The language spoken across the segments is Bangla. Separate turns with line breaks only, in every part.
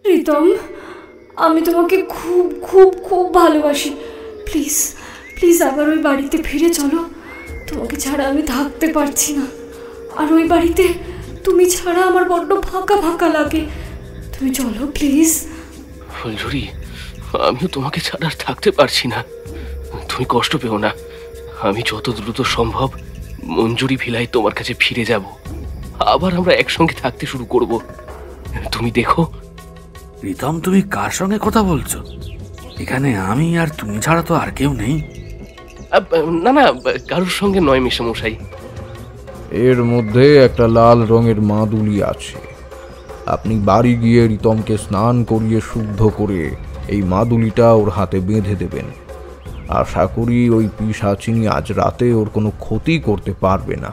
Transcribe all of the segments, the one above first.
রিতম, আমি তোমাকে খুব খুব খুব ভালোবাসি। প্লিজ প্লিজ আবার ওই বাড়িতে ফিরে চলো। তোমাকে ছাড়া আমি থাকতে পারছি না। আর ওই বাড়িতে তুমি ছাড়া আমার বড্ড ফাঁকা ফাঁকা লাগে। তুমি চলো প্লিজ।
ফুলঝুরি, আমিও তোমাকে ছাড়া আর থাকতে পারছি না। তুমি কষ্ট পেও না। আমি যত দ্রুত সম্ভব মঞ্জুরি ভিলায় তোমার কাছে ফিরে যাব। আবার আমরা একসঙ্গে থাকতে শুরু করব। তুমি দেখো।
রিতম, তুমি কার সঙ্গে কথা বলছো? এখানে আমি আর তুমি ছাড়া তো আর কেউ নেই।
না না, কারোর সঙ্গে নয় মেশামশাই।
এর মধ্যে একটা লাল রঙের মাদুলি আছে। আপনি বাড়ি গিয়ে রিতমকে স্নান করিয়ে শুদ্ধ করে এই মাদুলিটা ওর হাতে বেঁধে দেবেন। আশা করি ওই পিশাচিনী আজ রাতে ওর কোনো ক্ষতি করতে পারবে না।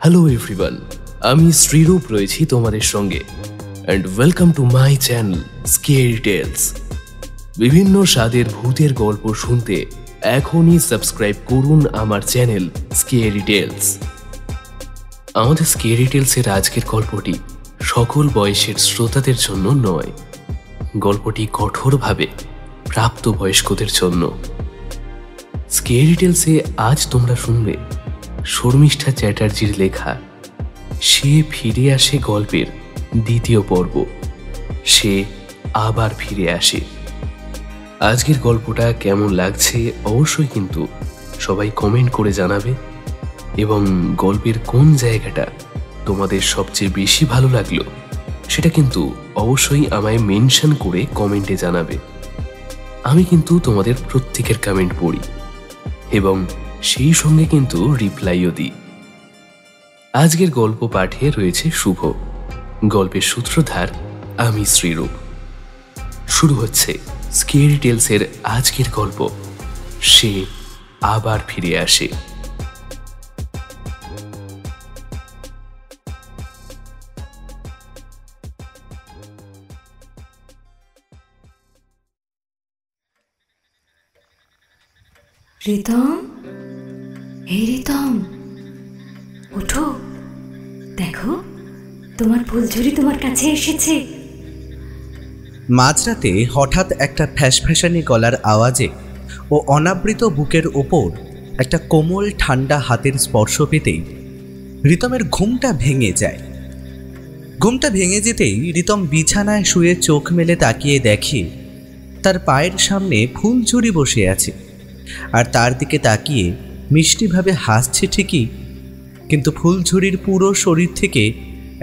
হ্যালো এভরিওয়ান, আমি শ্রীরূপ রয়েছি তোমাদের সঙ্গে। And welcome to my channel scary tales. বিভিন্ন স্বাদের ভূতের গল্প শুনতে এখনই সাবস্ক্রাইব করুন আমার চ্যানেল স্কেরি টেলস। আমাদের স্কেরি টেলসের আজকের গল্পটি সকল বয়সের শ্রোতাদের জন্য নয়। গল্পটি কঠোরভাবে প্রাপ্তবয়স্কদের জন্য। স্কেরি টেলসে আজ তোমরা শুনবে শর্মিষ্ঠা চ্যাটার্জির লেখা সে ফিরে আসে গল্পের দ্বিতীয় পর্ব। সে আবার ফিরে আসে। আজকের গল্পটা কেমন লাগছে অবশ্যই কিন্তু সবাই কমেন্ট করে জানাবে, এবং গল্পের কোন জায়গাটা তোমাদের সবচেয়ে বেশি ভালো লাগলো সেটা কিন্তু অবশ্যই আমায় মেনশন করে কমেন্টে জানাবে। আমি কিন্তু তোমাদের প্রত্যেকের কমেন্ট পড়ি এবং সেই সঙ্গে কিন্তু রিপ্লাইও দিই। আজকের গল্প পাঠে রয়েছে শুভ, গল্পের সূত্রধার আমি শ্রীরূপ। শুরু হচ্ছে স্কেরি টেলসের আজকের গল্প সে আবার ফিরে আসে।
রিতম, এই রিতম, ওঠো। দেখো, তোমার ফুলঝুরি তোমার কাছে এসেছে।
মাঝরাতে হঠাৎ একটা ফ্যাসফ্যাসানি গলার আওয়াজে ও অনাবৃত বুকের ওপর একটা কোমল ঠান্ডা হাতের স্পর্শ পেতেই রিতমের ঘুমটা ভেঙে যায়। ঘুমটা ভেঙে যেতেই রিতম বিছানায় শুয়ে চোখ মেলে তাকিয়ে দেখে তার পায়ের সামনে ফুলঝুরি বসে আছে, আর তার দিকে তাকিয়ে মিষ্টিভাবে হাসছে ঠিকই, কিন্তু ফুলঝুরির পুরো শরীর থেকে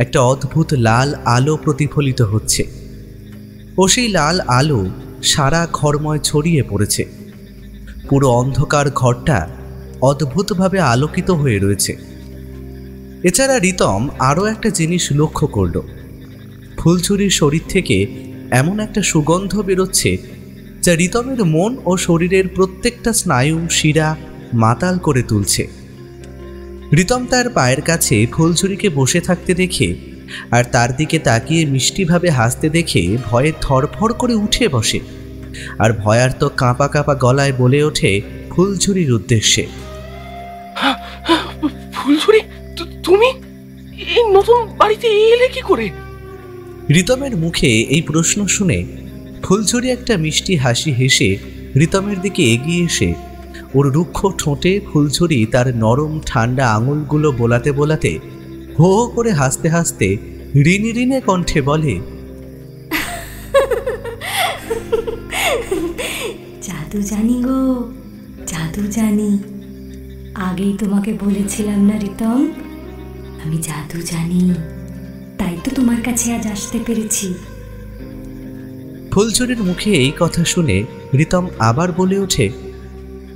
একটা অদ্ভুত লাল আলো প্রতিফলিত হচ্ছে, ও সেই লাল আলো সারা ঘরময় ছড়িয়ে পড়েছে। পুরো অন্ধকার ঘরটা অদ্ভুতভাবে আলোকিত হয়ে রয়েছে। এছাড়া রিতম আরও একটা জিনিস লক্ষ্য করল, ফুলঝুরির শরীর থেকে এমন একটা সুগন্ধ বেরোচ্ছে যা রিতমের মন ও শরীরের প্রত্যেকটা স্নায়ু শিরা মাতাল করে তুলছে। রিতম তার পায়ের কাছে ফুলঝুরিকে বসে থাকতে দেখে আর তার দিকে তাকিয়ে মিষ্টিভাবে হাসতে দেখে ভয়ে ধড়ফড় করে উঠে বসে, আর ভয়ার্ত কাঁপা কাঁপা গলায় বলে ওঠে ফুলঝুরির উদ্দেশ্যে,
ফুলঝুরি, তুমি এই নতুন বাড়িতে এলে কি করে?
রিতমের মুখে এই প্রশ্ন শুনে ফুলঝুরি একটা মিষ্টি হাসি হেসে রিতমের দিকে এগিয়ে এসে ওর রুক্ষ ঠোঁটে ফুলঝুরি তার নরম ঠান্ডা আঙুলগুলো বোলাতে বোলাতে হো হো করে হাসতে হাসতে ঋণে ঋণে কণ্ঠে বলে,
জাদু জানি গো, জাদু জানি। আগেই তোমাকে বলেছিলাম না রিতম, আমি জাদু জানি, তাই তো তোমার কাছে আজ আসতে পেরেছি।
ফুলঝুরির মুখে এই কথা শুনে রিতম আবার বলে ওঠে,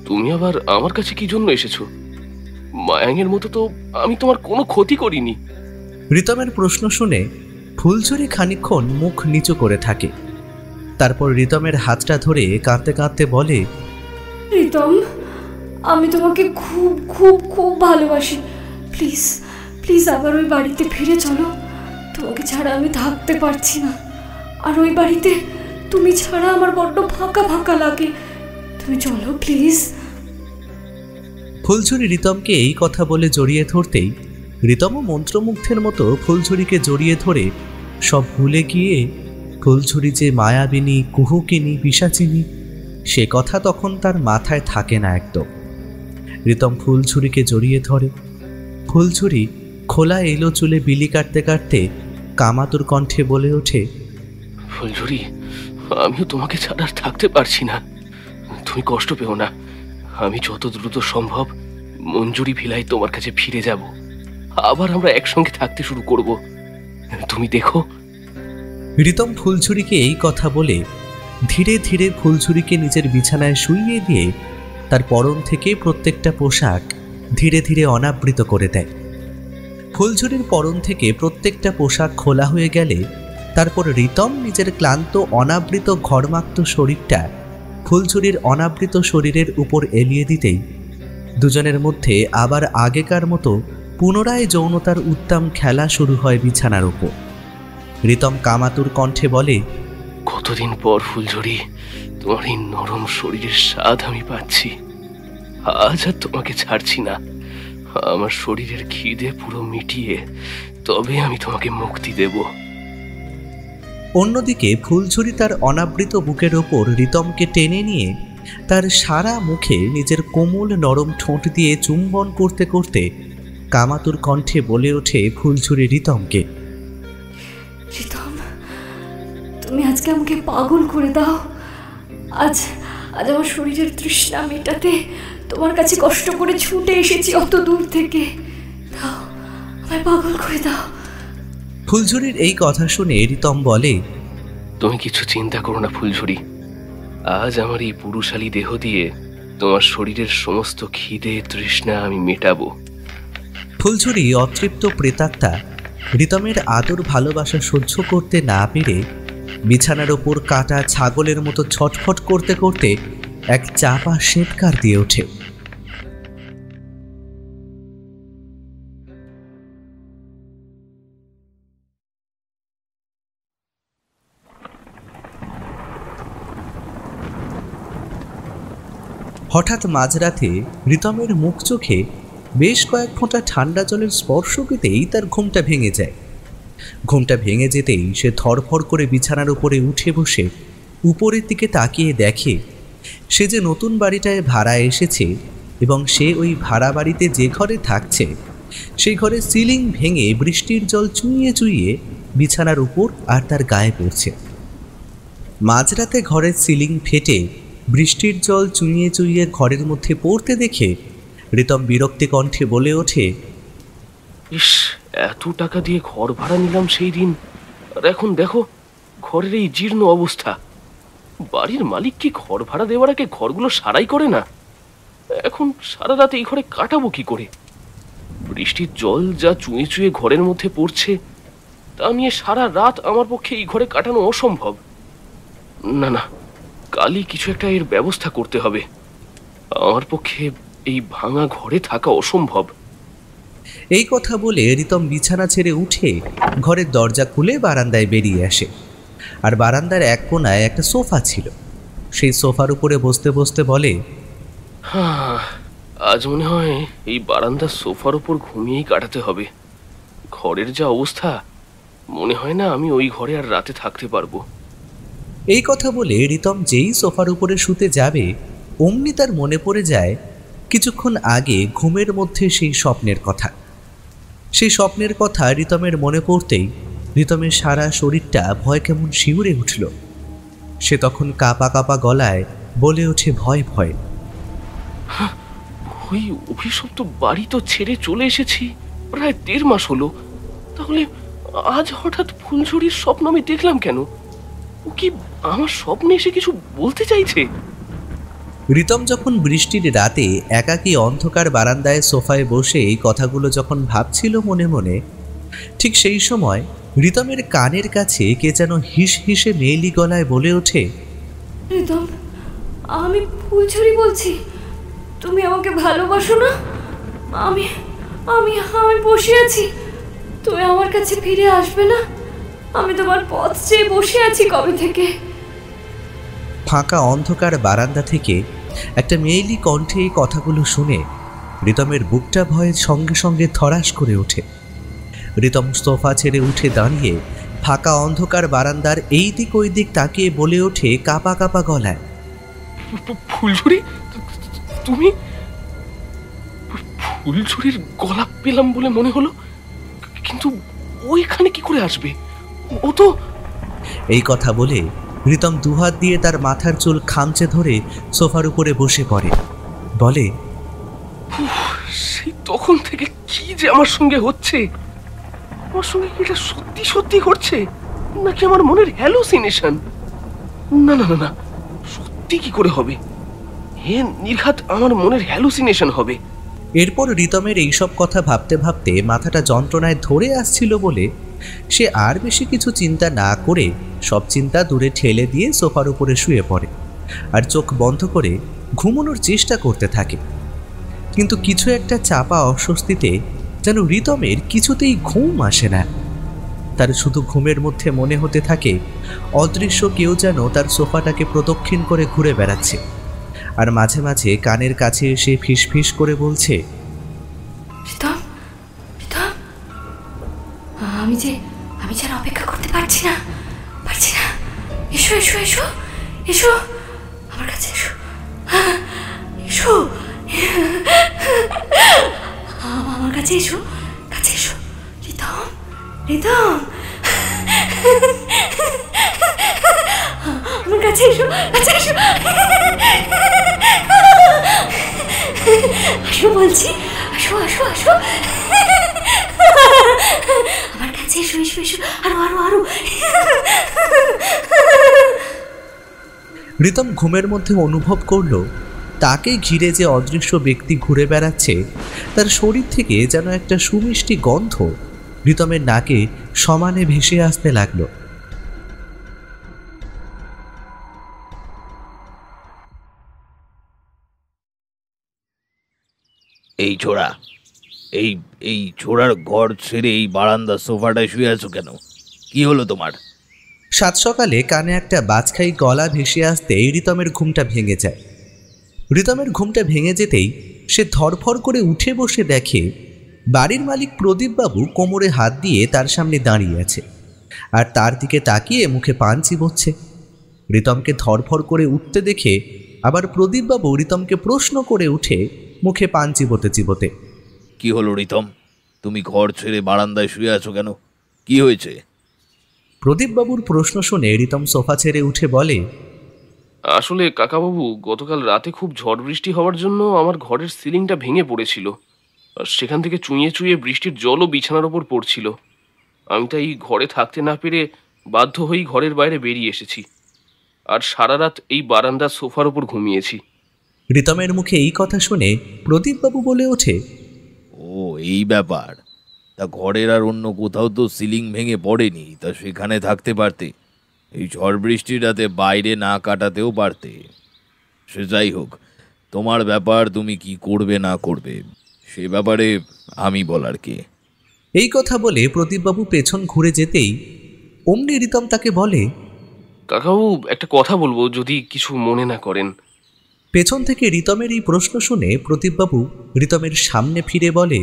তুমি আবার আমার কাছে কি জন্য এসেছো? মায়াঙ্গের মতো তো আমি তোমার কোনো ক্ষতি করিনি।
রিতমের প্রশ্ন শুনে ফুলঝুরি খানিকক্ষণ মুখ নিচু করে থাকে, তারপর রিতমের হাতটা ধরে কাঁদতে কাঁদতে বলে,
রিতম, আমি তোমাকে খুব খুব খুব ভালোবাসি। প্লিজ প্লিজ আবার ওই বাড়িতে ফিরে চলো। তোমাকে ছাড়া আমি থাকতে পারছি না। আর ওই বাড়িতে তুমি ছাড়া আমার বড্ড ফাঁকা ফাঁকা লাগে। তুমি চলো প্লিজ।
ফুলঝুরি রিতমকে এই কথা বলে জড়িয়ে ধরতেই রিতমও মন্ত্রমুগ্ধের মতো ফুলঝুরিকে জড়িয়ে ধরে সব ভুলে গিয়ে ফুলঝুরি যে মায়াবিনী, কুহুকিনী, পিশাচিনী সে কথা তখন তার মাথায় থাকে না একদম। রিতম ফুলঝুরিকে জড়িয়ে ধরে। ফুলঝুরি খোলা এলো চুলে বিলি কাটতে কাটতে কামাতুর কণ্ঠে বলে ওঠে,
ফুলঝুরি, আমিও তোমাকে ছাড়া আর থাকতে পারছি না। তুমি কষ্ট পেও না, আমি যত দ্রুত সম্ভব মঞ্জুরি ভিলায় তোমার কাছে ফিরে যাব। আবার আমরা একসঙ্গে থাকতে শুরু করব, তুমি দেখো।
রিতম ফুলঝুরিকে এই কথা বলে ধীরে ধীরে ফুলঝুরিকে নিজের বিছানায় শুইয়ে দিয়ে তার পরন থেকে প্রত্যেকটা পোশাক ধীরে ধীরে অনাবৃত করে দেয়। ফুলঝুরির পরন থেকে প্রত্যেকটা পোশাক খোলা হয়ে গেলে তারপর রিতম নিজের ক্লান্ত অনাবৃত ঘর্মাক্ত শরীরটা ফুলঝুরির অনাবৃত শরীরের উপর এলিয়ে দিতেই দুজনের মধ্যে আবার আগেকার মতো পুনরায় যৌনতার উত্তম খেলা শুরু হয় বিছানার উপর। রিতম কামাতুর কণ্ঠে বলে,
কতদিন পর ফুলঝুরি তোমার এই নরম শরীরের স্বাদ আমি পাচ্ছি। আজ আর তোমাকে ছাড়ছি না। আমার শরীরের খিদে পুরো মিটিয়ে তবে আমি তোমাকে মুক্তি দেব।
অন্যদিকে ফুলঝুরি তার অনাবৃত বুকের ওপর রিতমকে টেনে নিয়ে তার সারা মুখে নিজের কোমল নরম ঠোঁট দিয়ে চুম্বন করতে করতে কামাতুর কণ্ঠে বলে ওঠে ফুলঝুরি রিতমকে,
রিতম, তুমি আজকে আমাকে পাগল করে দাও। আজ আমার শরীরের তৃষ্ণা মেটাতে তোমার কাছে কষ্ট করে ছুটে এসেছি অত দূর থেকে। দাও, আমায় পাগল করে দাও।
ফুলঝুরির এই কথা শুনে রিতম বলে,
তুমি কিছু চিন্তা করো না ফুলঝুরি। আজ আমার এই পুরুষালী দেহ দিয়ে তোমার শরীরের সমস্ত খিদে তৃষ্ণা আমি মেটাবো।
ফুলঝুরি অতৃপ্ত প্রেতাত্মা রিতমের আদর ভালোবাসা সহ্য করতে না পেরে বিছানার ওপর কাটা ছাগলের মতো ছটফট করতে করতে এক চাপা সেৎকার দিয়ে ওঠে। হঠাৎ মাঝরাতে রিতমের মুখ চোখে বেশ কয়েক ফোঁটা ঠান্ডা জলের স্পর্শ পেতেই তার ঘুমটা ভেঙে যায়। ঘুমটা ভেঙে যেতেই সে ধরফর করে বিছানার উপরে উঠে বসে উপরের দিকে তাকিয়ে দেখে সে যে নতুন বাড়িটায় ভাড়া এসেছে এবং সে ওই ভাড়া বাড়িতে যে ঘরে থাকছে সেই ঘরে সিলিং ভেঙে বৃষ্টির জল চুইয়ে চুইয়ে বিছানার উপর আর তার গায়ে পড়ছে। মাঝরাতে ঘরের সিলিং ফেটে বৃষ্টির জল চুইয়ে চুইয়ে ঘরের মধ্যে পড়তে দেখে রিতম বিরক্তি কণ্ঠে বলে ওঠে,
ইস, এত টাকা দিয়ে ঘর ভাড়া নিলাম সেই দিন, আর এখন দেখো ঘরের এই জীর্ণ অবস্থা। বাড়ির মালিক কি ঘর ভাড়া দেওয়ার আগে ঘরগুলো সারাই করে না? এখন সারা রাত এই ঘরে কাটাবো কি করে? বৃষ্টির জল যা চুঁয়ে চুঁয়ে ঘরের মধ্যে পড়ছে তা নিয়ে সারা রাত আমার পক্ষে এই ঘরে কাটানো অসম্ভব। না না, কালই কিছু একটা এর ব্যবস্থা করতে হবে। আমার পক্ষে এই ভাঙা ঘরে থাকা অসম্ভব।
এই কথা বলে রিতম বিছানা ছেড়ে উঠে ঘরের দরজা খুলে বারান্দায় বেরিয়ে আসে। আর বারান্দার এক কোণায় একটা সোফা ছিল। সেই সোফার উপরে বসতে বসতে বলে,
আজ মনে হয় এই বারান্দার সোফার উপর ঘুমিয়েই কাটাতে হবে। ঘরের যা অবস্থা, মনে হয় না আমি ওই ঘরে আর রাতে থাকতে পারবো।
এই কথা বলে রিতম যেই সোফার উপরে শুতে যাবে অমনি তার মনে পড়ে যায় কিছুক্ষণ আগে ঘুমের মধ্যে সেই স্বপ্নের কথা। সেই স্বপ্নের কথা রিতমের মনে পড়তেই রিতমের সারা শরীরটা ভয় কেমন শিউরে উঠল। সে তখন কাঁপা কাঁপা গলায় বলে ওঠে ভয় ভয়,
ওই অভিশপ্ত বাড়ি তো ছেড়ে চলে এসেছি প্রায় 1.5 মাস হলো। তাহলে আজ হঠাৎ ফুলঝুরির স্বপ্ন আমি দেখলাম কেন? ও কি আমার স্বপ্নে এসে কিছু বলতে চাইছে?
রিতম যখন বৃষ্টির রাতে একাকী অন্ধকার বারান্দায় সোফায় বসে এই কথাগুলো যখন ভাবছিল মনে মনে, ঠিক সেই সময় রিতমের কানের কাছে কে যেন হিস হিসে মেয়েলি গলায় বলে ওঠে,
রিতম, আমি ফুলঝুরি বলছি। তুমি আমাকে ভালোবাসো না? আমি আমি আমি বসে আছি, তুমি আমার কাছে ফিরে আসবে না? আমি তোমার পথ চেয়ে বসে আছি কবে থেকে।
ফাঁকা অন্ধকার বারান্দা থেকে একটা মেয়েলি কণ্ঠে এই কথাগুলো শুনে রিতমের বুকটা ভয়ের সঙ্গে সঙ্গে ধড়াস করে ওঠে। রিতম সোফা ছেড়ে উঠে দাঁড়িয়ে ফাঁকা অন্ধকার বারান্দার এই দিক ওই দিক তাকিয়ে বলে ওঠে কাঁপা কাঁপা গলায়,
ফুলঝুরি, তুমি? ফুলঝুরির গলা পেলাম বলে মনে হলো, কিন্তু ওইখানে কি করে আসবে? ও তো...
এই কথা বলে রিতম দুহাত দিয়ে তার মাথার চুল খামচে ধরে সোফার উপরে বসে পড়ে। বলে,
সেই তখন থেকে কি যে আমার সঙ্গে হচ্ছে, আমার সঙ্গে এটা সত্যি সত্যি ঘটছে নাকি আমার মনের হ্যালুসিনেশন? না না না না, সত্যি কি করে হবে? হে নির্ঘাত আমার মনের হ্যালুসিনেশন হবে।
এরপর রিতমের এইসব কথা ভাবতে ভাবতে মাথাটা যন্ত্রণায় ধরে আসছিল বলে সে আর বেশি কিছু চিন্তা না করে সব চিন্তা দূরে ঠেলে দিয়ে সোফার উপরে শুয়ে পড়ে আর চোখ বন্ধ করে ঘুমানোর চেষ্টা করতে থাকে। কিন্তু কিছু একটা চাপা অস্বস্তিতে যেন রিতমের কিছুতেই ঘুম আসে না। তার শুধু ঘুমের মধ্যে মনে হতে থাকে অদৃশ্য কেউ যেন তার সোফাটাকে প্রদক্ষিণ করে ঘুরে বেড়াচ্ছে, আর মাঝে মাঝে কানের কাছে এসে ফিসফিস করে বলছে,
রিতম, রিতম, আমি যে আর অপেক্ষা করতে পারছি না। এসো এসো এসো এসো, আমার কাছে এসো, এসো, আমার কাছে এসো, রিতম, রিতম, আমার কাছে এসো, এসো, আসো বলছি, আসো আসো আসো, আমার কাছে এসো, এসো এসো, আরো আরো আরো।
রিতম ঘুমের মধ্যে অনুভব করলো তাকে ঘিরে যে অদৃশ্য ব্যক্তি ঘুরে বেড়াচ্ছে তার শরীর থেকে যেন একটা সুমিষ্টি গন্ধ রিতমের নাকে সমানে ভেসে আসতে লাগলো।
এই ছোড়া, এই ছোড়ার ঘর ছেড়ে এই বারান্দা সোফাটায় শুয়ে আছো কেন? কি হলো তোমার?
সাত সকালে কানে একটা বাজখাই গলা ভেসে আসতে রিতমের ঘুমটা ভেঙে যায়। রিতমের ঘুমটা ভেঙে যেতেই সে ধরফর করে উঠে বসে দেখে বাড়ির মালিক প্রদীপবাবু কোমরে হাত দিয়ে তার সামনে দাঁড়িয়ে আছে আর তার দিকে তাকিয়ে মুখে পান চিবোচ্ছে। রিতমকে ধরফর করে উঠতে দেখে আবার প্রদীপবাবু রিতমকে প্রশ্ন করে উঠে মুখে পান চিবোতে চিবোতে,
কি হলো রিতম, তুমি ঘর ছেড়ে বারান্দায় শুয়ে আছো কেন? কি হয়েছে?
প্রদীপবাবুর প্রশ্ন শুনে রিতম সোফা ছেড়ে উঠে বলে,
আসলে কাকাবাবু, গতকাল রাতে খুব ঝড় বৃষ্টি হওয়ার জন্য আমার ঘরের সিলিংটা ভেঙে পড়েছিল, আর সেখান থেকে চুঁইয়ে চুঁইয়ে বৃষ্টির জলও বিছানার ওপর পড়ছিল। আমি তাই ঘরে থাকতে না পেরে বাধ্য হয়েই ঘরের বাইরে বেরিয়ে এসেছি, আর সারা রাত এই বারান্দার সোফার ওপর ঘুমিয়েছি।
রিতমের মুখে এই কথা শুনে প্রদীপবাবু বলে ওঠে,
ও এই ব্যাপার। তা ঘরের আর অন্য কোথাও তো সিলিং ভেঙে পড়েনি, তা সেখানে থাকতে পারতে। এই ঝড় বৃষ্টির রাতে বাইরে না কাটাতেও পারতে। সে যাই হোক, তোমার ব্যাপার, তুমি কি করবে না করবে সে ব্যাপারে আমি বলার কে?
এই কথা বলে প্রদীপবাবু পেছন ঘুরে যেতেই অমনি রিতম তাকে বলে,
কাকাবাবু, একটা কথা বলবো, যদি কিছু মনে না করেন।
পেছন থেকে রিতমের এই প্রশ্ন শুনে প্রদীপবাবু রিতমের সামনে ফিরে বলে,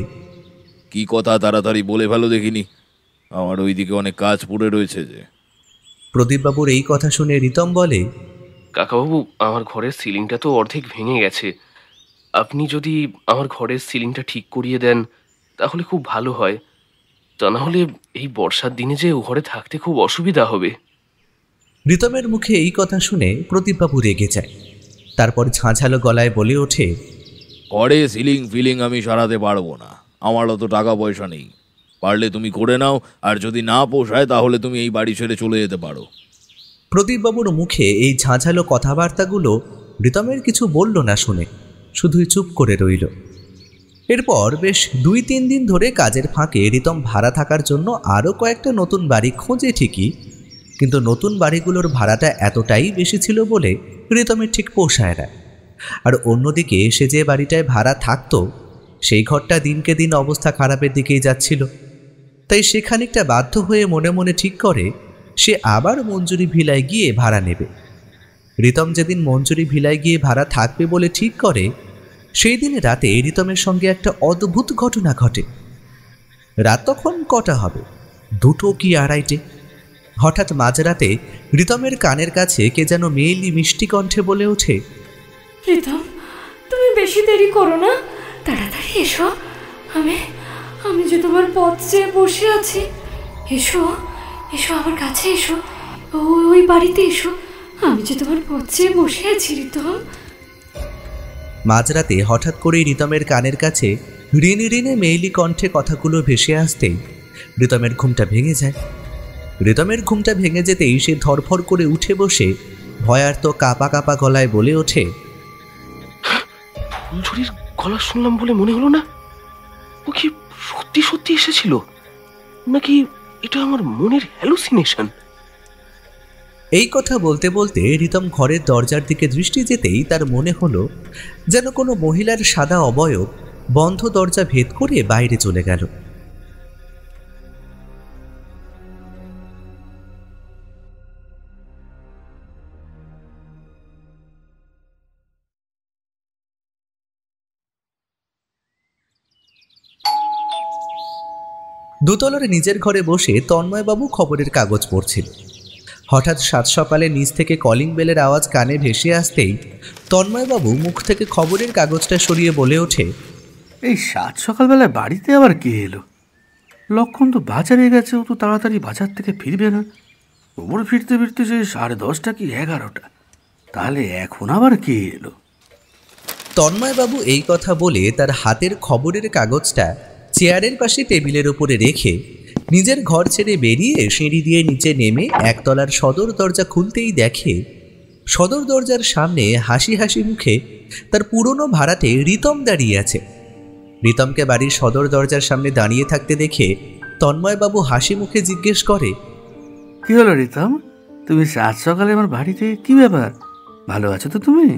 কি কথা, তাড়াতাড়ি বলে ভালো দেখিনি, আমার ওইদিকে অনেক কাজ পড়ে রয়েছে যে।
প্রদীপবাবুর এই কথা শুনে রিতম বলে,
কাকাবাবু, আমার ঘরের সিলিংটা তো অর্ধেক ভেঙে গেছে। আপনি যদি আমার ঘরের সিলিংটা ঠিক করিয়ে দেন তাহলে খুব ভালো হয়। তা না হলে এই বর্ষার দিনে যে ও ঘরে থাকতে খুব অসুবিধা হবে।
রিতমের মুখে এই কথা শুনে প্রদীপবাবু রেগে যায়। তারপর ঝাঁঝালো গলায় বলে ওঠে,
ঘরে সিলিং ফিলিং আমি সারাতে পারবো না, আমার অত টাকা পয়সা নেই। পারলে তুমি করে নাও, আর যদি না পোষায় তাহলে তুমি এই বাড়ি ছেড়ে চলে যেতে পারো।
প্রদীপবাবুর মুখে এই ঝাঁঝালো কথাবার্তাগুলো রিতমের কিছু বলল না শুনে শুধুই চুপ করে রইল। এরপর বেশ 2-3 দিন ধরে কাজের ফাঁকে রিতম ভাড়া থাকার জন্য আরও কয়েকটা নতুন বাড়ি খোঁজে ঠিকই, কিন্তু নতুন বাড়িগুলোর ভাড়াটা এতটাই বেশি ছিল বলে রিতমের ঠিক পোষায় না। আর অন্যদিকে সে যে বাড়িটায় ভাড়া থাকতো সেই ঘরটা দিনকে দিন অবস্থা খারাপের দিকেই যাচ্ছিল। তাই সে খানিকটা বাধ্য হয়ে মনে মনে ঠিক করে সে আবার মঞ্জুরি ভিলায় গিয়ে ভাড়া নেবে। রিতম যেদিন মঞ্জুরি ভিলায় গিয়ে ভাড়া থাকবে বলে ঠিক করে, সেই দিন রাতে রিতমের সঙ্গে একটা অদ্ভুত ঘটনা ঘটে। রাত তখন কটা হবে, 2টো কি 2:30। হঠাৎ মাঝরাতে রিতমের কানের কাছে কে যেন মেয়েলি মিষ্টি কণ্ঠে বলে ওঠে,
রিতম, তুমি বেশি দেরি করো না, তাড়াতাড়ি এসো। আমি যে তোমার পথ চেয়ে বসে আছি। এসো এসো, আমার কাছে এসো, ওই বাড়িতে এসো। আমি যে তোমার পথ চেয়ে বসে আছি রিতম।
মাঝরাতে হঠাৎ করেই রিতমের কানের কাছে রিনে রিনে মেইলি কণ্ঠে কথাগুলো ভেসে আসতেই রিতমের ঘুমটা ভেঙে যায়। রিতমের ঘুমটা ভেঙে যেতেই সে ধরফর করে উঠে বসে ভয়ার্ত কাঁপা কাঁপা গলায় বলে ওঠে,
ফুলঝুরির গলা শুনলাম বলে মনে হলো না? ও কি সত্যি সত্যি এসেছিল, নাকি এটা আমার মনের হ্যালুসিনেশন?
এই কথা বলতে বলতে রিতম ঘরের দরজার দিকে দৃষ্টি যেতেই তার মনে হলো যেন কোনো মহিলার সাদা অবয়ব বন্ধ দরজা ভেদ করে বাইরে চলে গেল। দোতলার নিজের ঘরে বসে তন্ময়বাবু খবরের কাগজ পড়ছিল। হঠাৎ সাত সকালে নিচ থেকে কলিং বেলের আওয়াজ কানে ভেসে আসতেই তন্ময়বাবু মুখ থেকে খবরের কাগজটা সরিয়ে বলে ওঠে,
এই 7 সকালবেলায় বাড়িতে আবার কে এলো? লক্ষণ তো বাজারে গেছে, ও তো তাড়াতাড়ি বাজার থেকে ফিরবে না। ওপরে ফিরতে ফিরতে সে 10:30 কি 11টা। তাহলে এখন আবার কে এলো?
তন্ময়বাবু এই কথা বলে তার হাতের খবরের কাগজটা চেয়ারের পাশে টেবিলের উপরে রেখে নিজের ঘর ছেড়ে বেরিয়ে সিঁড়ি দিয়ে নিচে নেমে একতলার সদর দরজা খুলতেই দেখে সদর দরজার সামনে হাসি হাসি মুখে তার পুরনো ভাড়াটে রিতম দাঁড়িয়ে আছে। রিতমকে বাড়ির সদর দরজার সামনে দাঁড়িয়ে থাকতে দেখে তন্ময়বাবু হাসি মুখে জিজ্ঞেস করে,
কি হলো রিতম, তুমি 7 সকালে আমার বাড়িতে? কি ব্যাপার, ভালো আছো তো তুমি?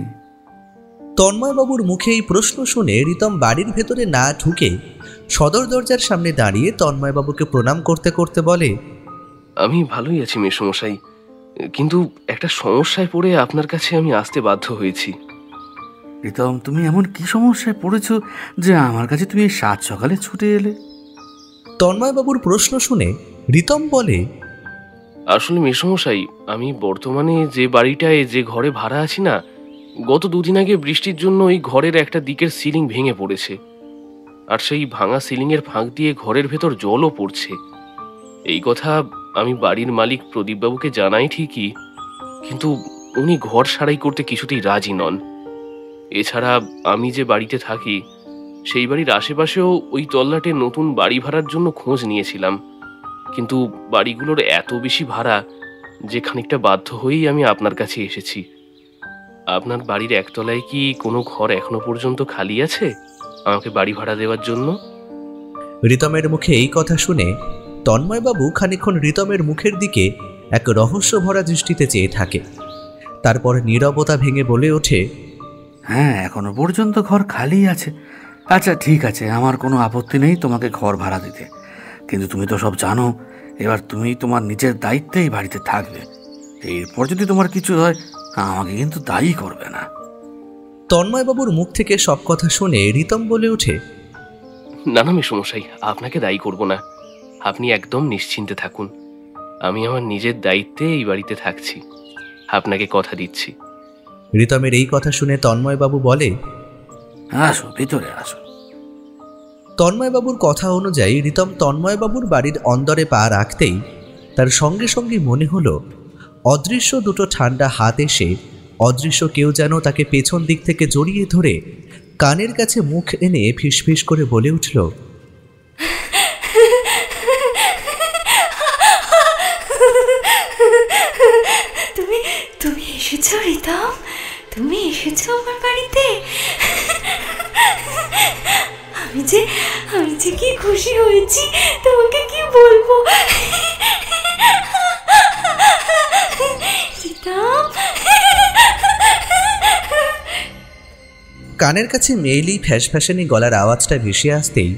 তন্ময়বাবুর মুখে এই প্রশ্ন শুনে রিতম বাড়ির ভেতরে না ঢুকে সদর দরজার সামনে দাঁড়িয়ে তন্ময়বাবুকে প্রণাম করতে করতে বলে,
আমি ভালোই আছি মেসমশাই, কিন্তু একটা সমস্যায় পড়ে আপনার কাছে আমি আসতে বাধ্য হয়েছি।
রিতম, তুমি এমন কি সমস্যায় পড়েছো যে আমার কাছে তুমি 7 সকালে ছুটে এলে?
তন্ময়বাবুর প্রশ্ন শুনে রিতম বলে,
আসলে মেসমশাই, আমি বর্তমানে যে বাড়িটায় যে ঘরে ভাড়া আছি না, গত 2 দিন আগে বৃষ্টির জন্য ওই ঘরের একটা দিকের সিলিং ভেঙে পড়েছে, আর সেই ভাঙা সিলিংয়ের ফাঁক দিয়ে ঘরের ভেতর জলও পড়ছে। এই কথা আমি বাড়ির মালিক প্রদীপবাবুকে জানাই ঠিকই, কিন্তু উনি ঘর সারাই করতে কিছুতেই রাজি নন। এছাড়া আমি যে বাড়িতে থাকি সেই বাড়ির আশেপাশেও ওই তল্লাটে নতুন বাড়ি ভাড়ার জন্য খোঁজ নিয়েছিলাম, কিন্তু বাড়িগুলোর এত বেশি ভাড়া যে খানিকটা বাধ্য হয়েই আমি আপনার কাছে এসেছি। আপনার বাড়ির একতলায় কি কোনো ঘর এখনো পর্যন্ত খালি আছে আমাকে বাড়ি ভাড়া দেওয়ার জন্য?
রিতমের মুখে এই কথা শুনে তন্ময়বাবু খানিকক্ষণ রিতমের মুখের দিকে এক রহস্য ভরা দৃষ্টিতে চেয়ে থাকে। তারপর নীরবতা ভেঙে বলে ওঠে,
হ্যাঁ, এখনো পর্যন্ত ঘর খালি আছে। আচ্ছা ঠিক আছে, আমার কোনো আপত্তি নেই তোমাকে ঘর ভাড়া দিতে, কিন্তু তুমি তো সব জানো, এবার তুমি তোমার নিজের দায়িত্বে এই বাড়িতে থাকবে। এরপর যদি তোমার কিছু হয় আমাকে কিন্তু দায়ী করবে না।
তন্ময়বাবুর মুখ থেকে সব কথা শুনে রিতম বলে ওঠে,
না না মেসমশাই, আপনাকে দায়ী করব না, আপনি একদম নিশ্চিন্তে থাকুন। আমি আমার নিজের দায়িত্বে এই বাড়িতে থাকছি, আপনাকে কথা দিচ্ছি।
রিতমের এই কথা শুনে তন্ময়বাবু বলে,
আসো, ভিতরে আসো।
তন্ময়বাবুর কথা অনুযায়ী রিতম তন্ময়বাবুর বাড়ির অন্দরে পা রাখতেই তার সঙ্গে সঙ্গে মনে হলো অদৃশ্য 2টো ঠান্ডা হাত এসে অদৃশ্য কেউ যেন তাকে পেছন দিক থেকে জড়িয়ে ধরে কানের কাছে মুখ এনে ফিসফিস করে বলে উঠল,
তুমি এসেছো রিতম, তুমি এসেছো আমার বাড়িতে। আমি যে কি খুশি হয়েছি তোমাকে কি বলবো। রিতম,
কানের কাছে মেয়েলি ফ্যাসফ্যাসানি গলার আওয়াজটা ভেসে আসতেই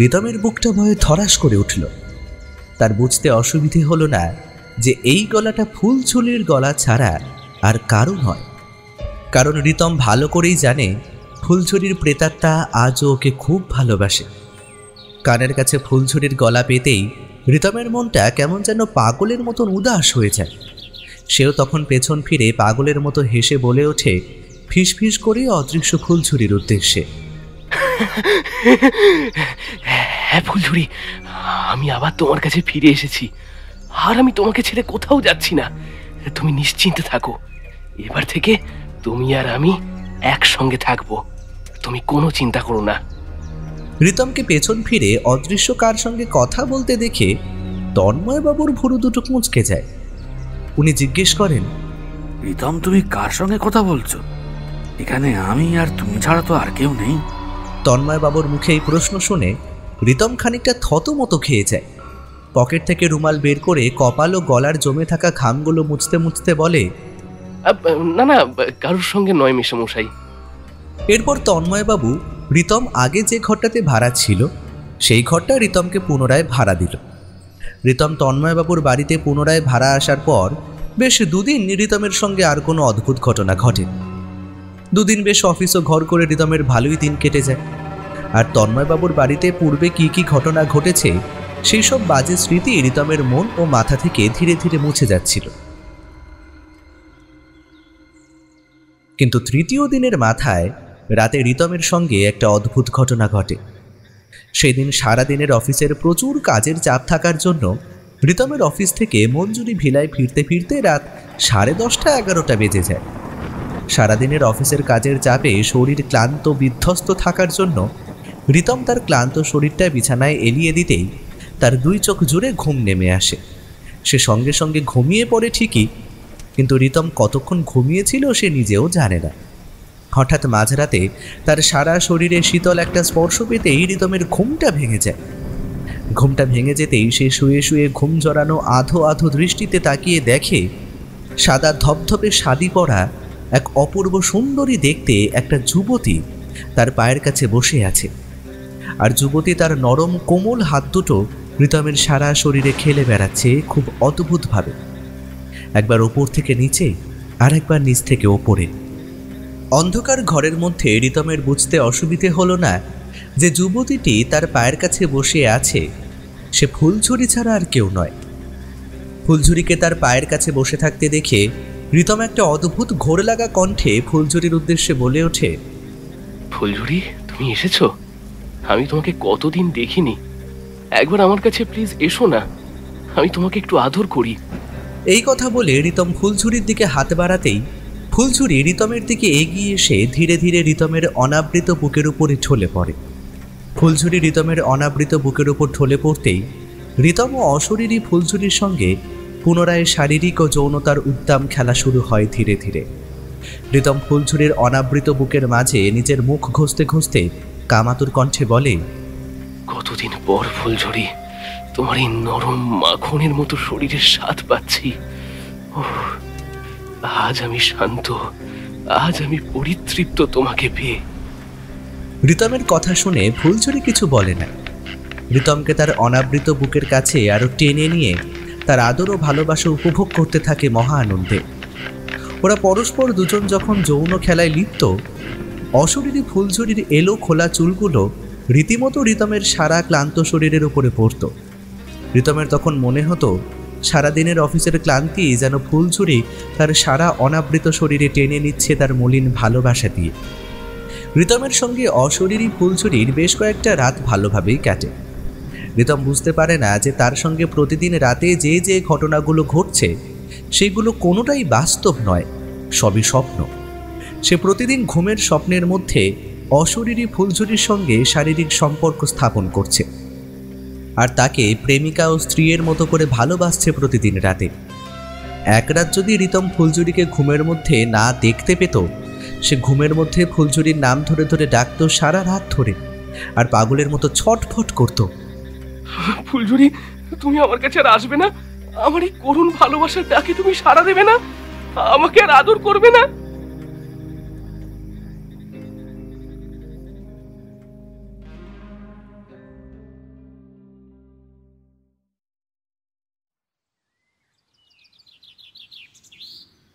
রিতমের বুকটা ভয়ে ধরাস করে উঠল। তার বুঝতে অসুবিধে হলো না যে এই গলাটা ফুলঝুরির গলা ছাড়া আর কারো নয়। কারণ রিতম ভালো করেই জানে ফুলঝুরির প্রেতাত্মা আজও ওকে খুব ভালোবাসে। কানের কাছে ফুলঝুরির গলা পেতেই রিতমের মনটা কেমন যেন পাগলের মতন উদাস হয়ে যায়। সেও তখন পেছন ফিরে পাগলের মতো হেসে বলে ওঠে ফিসফিস করে অদৃশ্য ফুলঝুরির উদ্দেশ্যে,
হ্যাঁ ফুলঝুরি, আমি আবার তোমার কাছে ফিরে এসেছি, আর আমি তোমাকে ছেড়ে কোথাও যাচ্ছি না। তুমি নিশ্চিন্তে থাকো, এবার থেকে তুমি আর আমি একসঙ্গে থাকবো, তুমি কোনো চিন্তা করো না।
রিতমকে পেছন ফিরে অদৃশ্য কার সঙ্গে কথা বলতে দেখে তন্ময়বাবুর ভুরু দুটো মুচকে যায়। উনি জিজ্ঞেস করেন,
রিতম, তুমি কার সঙ্গে কথা বলছো? এখানে আমি আর তুমি ছাড়া তো আর কেউ নেই।
তন্ময়বাবুর মুখে এই প্রশ্ন শুনে রিতম খানিকটা থতমতো খেয়ে যায়। পকেট থেকে রুমাল বের করে কপাল ও গলার জমে থাকা ঘামগুলো মুছতে মুছতে বলে,
না না, কারোর সঙ্গে নয় মেশামশাই।
এরপর তন্ময়বাবু রিতম আগে যে ঘরটাতে ভাড়া ছিল সেই ঘরটা রিতমকে পুনরায় ভাড়া দিল। রিতম তন্ময়বাবুর বাড়িতে পুনরায় ভাড়া আসার পর বেশ দুদিন রিতমের সঙ্গে আর কোনো অদ্ভুত ঘটনা ঘটে। দুদিন বেশ অফিস ও ঘর করে রিতমের ভালোই দিন কেটে যায়। আর তন্ময়বাবুর বাড়িতে পূর্বে কি কি ঘটনা ঘটেছে সেই সব বাজে স্মৃতি রিতমের মন ও মাথা থেকে ধীরে ধীরে মুছে যাচ্ছিল। কিন্তু তৃতীয় দিনের মাথায় রাতে রিতমের সঙ্গে একটা অদ্ভুত ঘটনা ঘটে। সেদিন সারাদিনের অফিসের প্রচুর কাজের চাপ থাকার জন্য রিতমের অফিস থেকে মঞ্জুরি ভিলায় ফিরতে ফিরতে রাত 10:30-11টা বেজে যায়। সারাদিনের অফিসের কাজের চাপে শরীর ক্লান্ত বিধ্বস্ত থাকার জন্য রিতম তার ক্লান্ত শরীরটা বিছানায় এলিয়ে দিতেই তার দুই চোখ জুড়ে ঘুম নেমে আসে। সে সঙ্গে সঙ্গে ঘুমিয়ে পড়ে ঠিকই, কিন্তু রিতম কতক্ষণ ঘুমিয়েছিল সে নিজেও জানে না। হঠাৎ মাঝরাতে তার সারা শরীরে শীতল একটা স্পর্শ পেতেই রিতমের ঘুমটা ভেঙে যায়। ঘুমটা ভেঙে যেতেই সে শুয়ে শুয়ে ঘুম জড়ানো আধো আধো দৃষ্টিতে তাকিয়ে দেখে সাদা ধপধপে শাড়ি পরা এক অপূর্ব সুন্দরী দেখতে একটা যুবতী তার পায়ের কাছে বসে আছে। আর যুবতী তার নরম কোমল হাত দুটো রিতমের সারা শরীরে খেলে বেড়াচ্ছে খুব অদ্ভুতভাবে, একবার ওপর থেকে নিচে আর একবার নিচ থেকে ওপরে। অন্ধকার ঘরের মধ্যে রিতমের বুঝতে অসুবিধে হলো না যে যুবতীটি তার পায়ের কাছে বসে আছে সে ফুলঝুরি ছাড়া আর কেউ নয়। ফুলঝুরিকে তার পায়ের কাছে বসে থাকতে দেখে রিতম একটা অদ্ভুত ঘোর লাগা কণ্ঠে ফুলঝুরির উদ্দেশ্যে বলে ওঠে,
ফুলঝুরি, তুমি এসেছো? আমি তোমাকে কতদিন দেখিনি, একবার আমার কাছে প্লিজ এসো না, আমি তোমাকে একটু আদর করি।
এই কথা বলে রিতম ফুলঝুরির দিকে হাত বাড়াতেই ফুলঝুরি রিতমের দিকে এগিয়ে এসে ধীরে ধীরে রিতমের অনাবৃত বুকের উপরে ঢলে পড়ে। ফুলঝুরি রিতমের অনাবৃত বুকের উপর ঢলে পড়তেই রিতম ও অশরীরী ফুলঝুরির সঙ্গে পুনরায় শারীরিক ও যৌনতার উদ্দাম খেলা শুরু হয় ধীরে ধীরে। রিতম ফুলঝুরির অনাবৃত বুকের মাঝে নিজের মুখ ঘষতে ঘষতে কামাতুর কণ্ঠে বলে,
কতদিন পর ফুলঝুরি, তোমার এই নরম মাখনের মতো শরীরের স্বাদ পাচ্ছি। আজ আমি শান্ত, আজ আমি পরিতৃপ্ত তোমাকে পেয়ে।
রিতমের কথা শুনে ফুলঝুরি কিছু বলে না। রিতমকে তার অনাবৃত বুকের কাছে আরো টেনে নিয়ে তার আদর ও ভালোবাসা উপভোগ করতে থাকে মহা আনন্দে। ওরা পরস্পর দুজন যখন যৌন খেলায় লিপ্ত, অশরীরী ফুলঝুরির এলো খোলা চুলগুলো রীতিমতো রিতমের সারা ক্লান্ত শরীরের উপরে পড়ত। রিতমের তখন মনে হতো সারাদিনের অফিসের ক্লান্তি যেন ফুলঝুরি তার সারা অনাবৃত শরীরে টেনে নিচ্ছে তার মলিন ভালোবাসা দিয়ে। রিতমের সঙ্গে অশরীরী ফুলঝুরির বেশ কয়েকটা রাত ভালোভাবেই কাটে। রিতম বুঝতে পারে না যে তার সঙ্গে প্রতিদিন রাতে যে যে ঘটনাগুলো ঘটছে সেগুলো কোনোটাই বাস্তব নয়, সবই স্বপ্ন। সে প্রতিদিন ঘুমের স্বপ্নের মধ্যে অশরীরী ফুলঝুরির সঙ্গে শারীরিক সম্পর্ক স্থাপন করছে, আর তাকে প্রেমিকা ও স্ত্রীর মতো করে ভালোবাসছে প্রতিদিন রাতে। এক রাত যদি রিতম ফুলঝুরিকে ঘুমের মধ্যে না দেখতে পেত, সে ঘুমের মধ্যে ফুলঝুরির নাম ধরে ধরে ডাকত সারা রাত ধরে, আর পাগলের মতো ছটফট করত।
ফুলঝুরি, তুমি আমার কাছে আর আসবে না? আমার এই করুণ ভালোবাসার ডাকে তুমি সাড়া দেবে না? আমাকে আর আদর করবে না?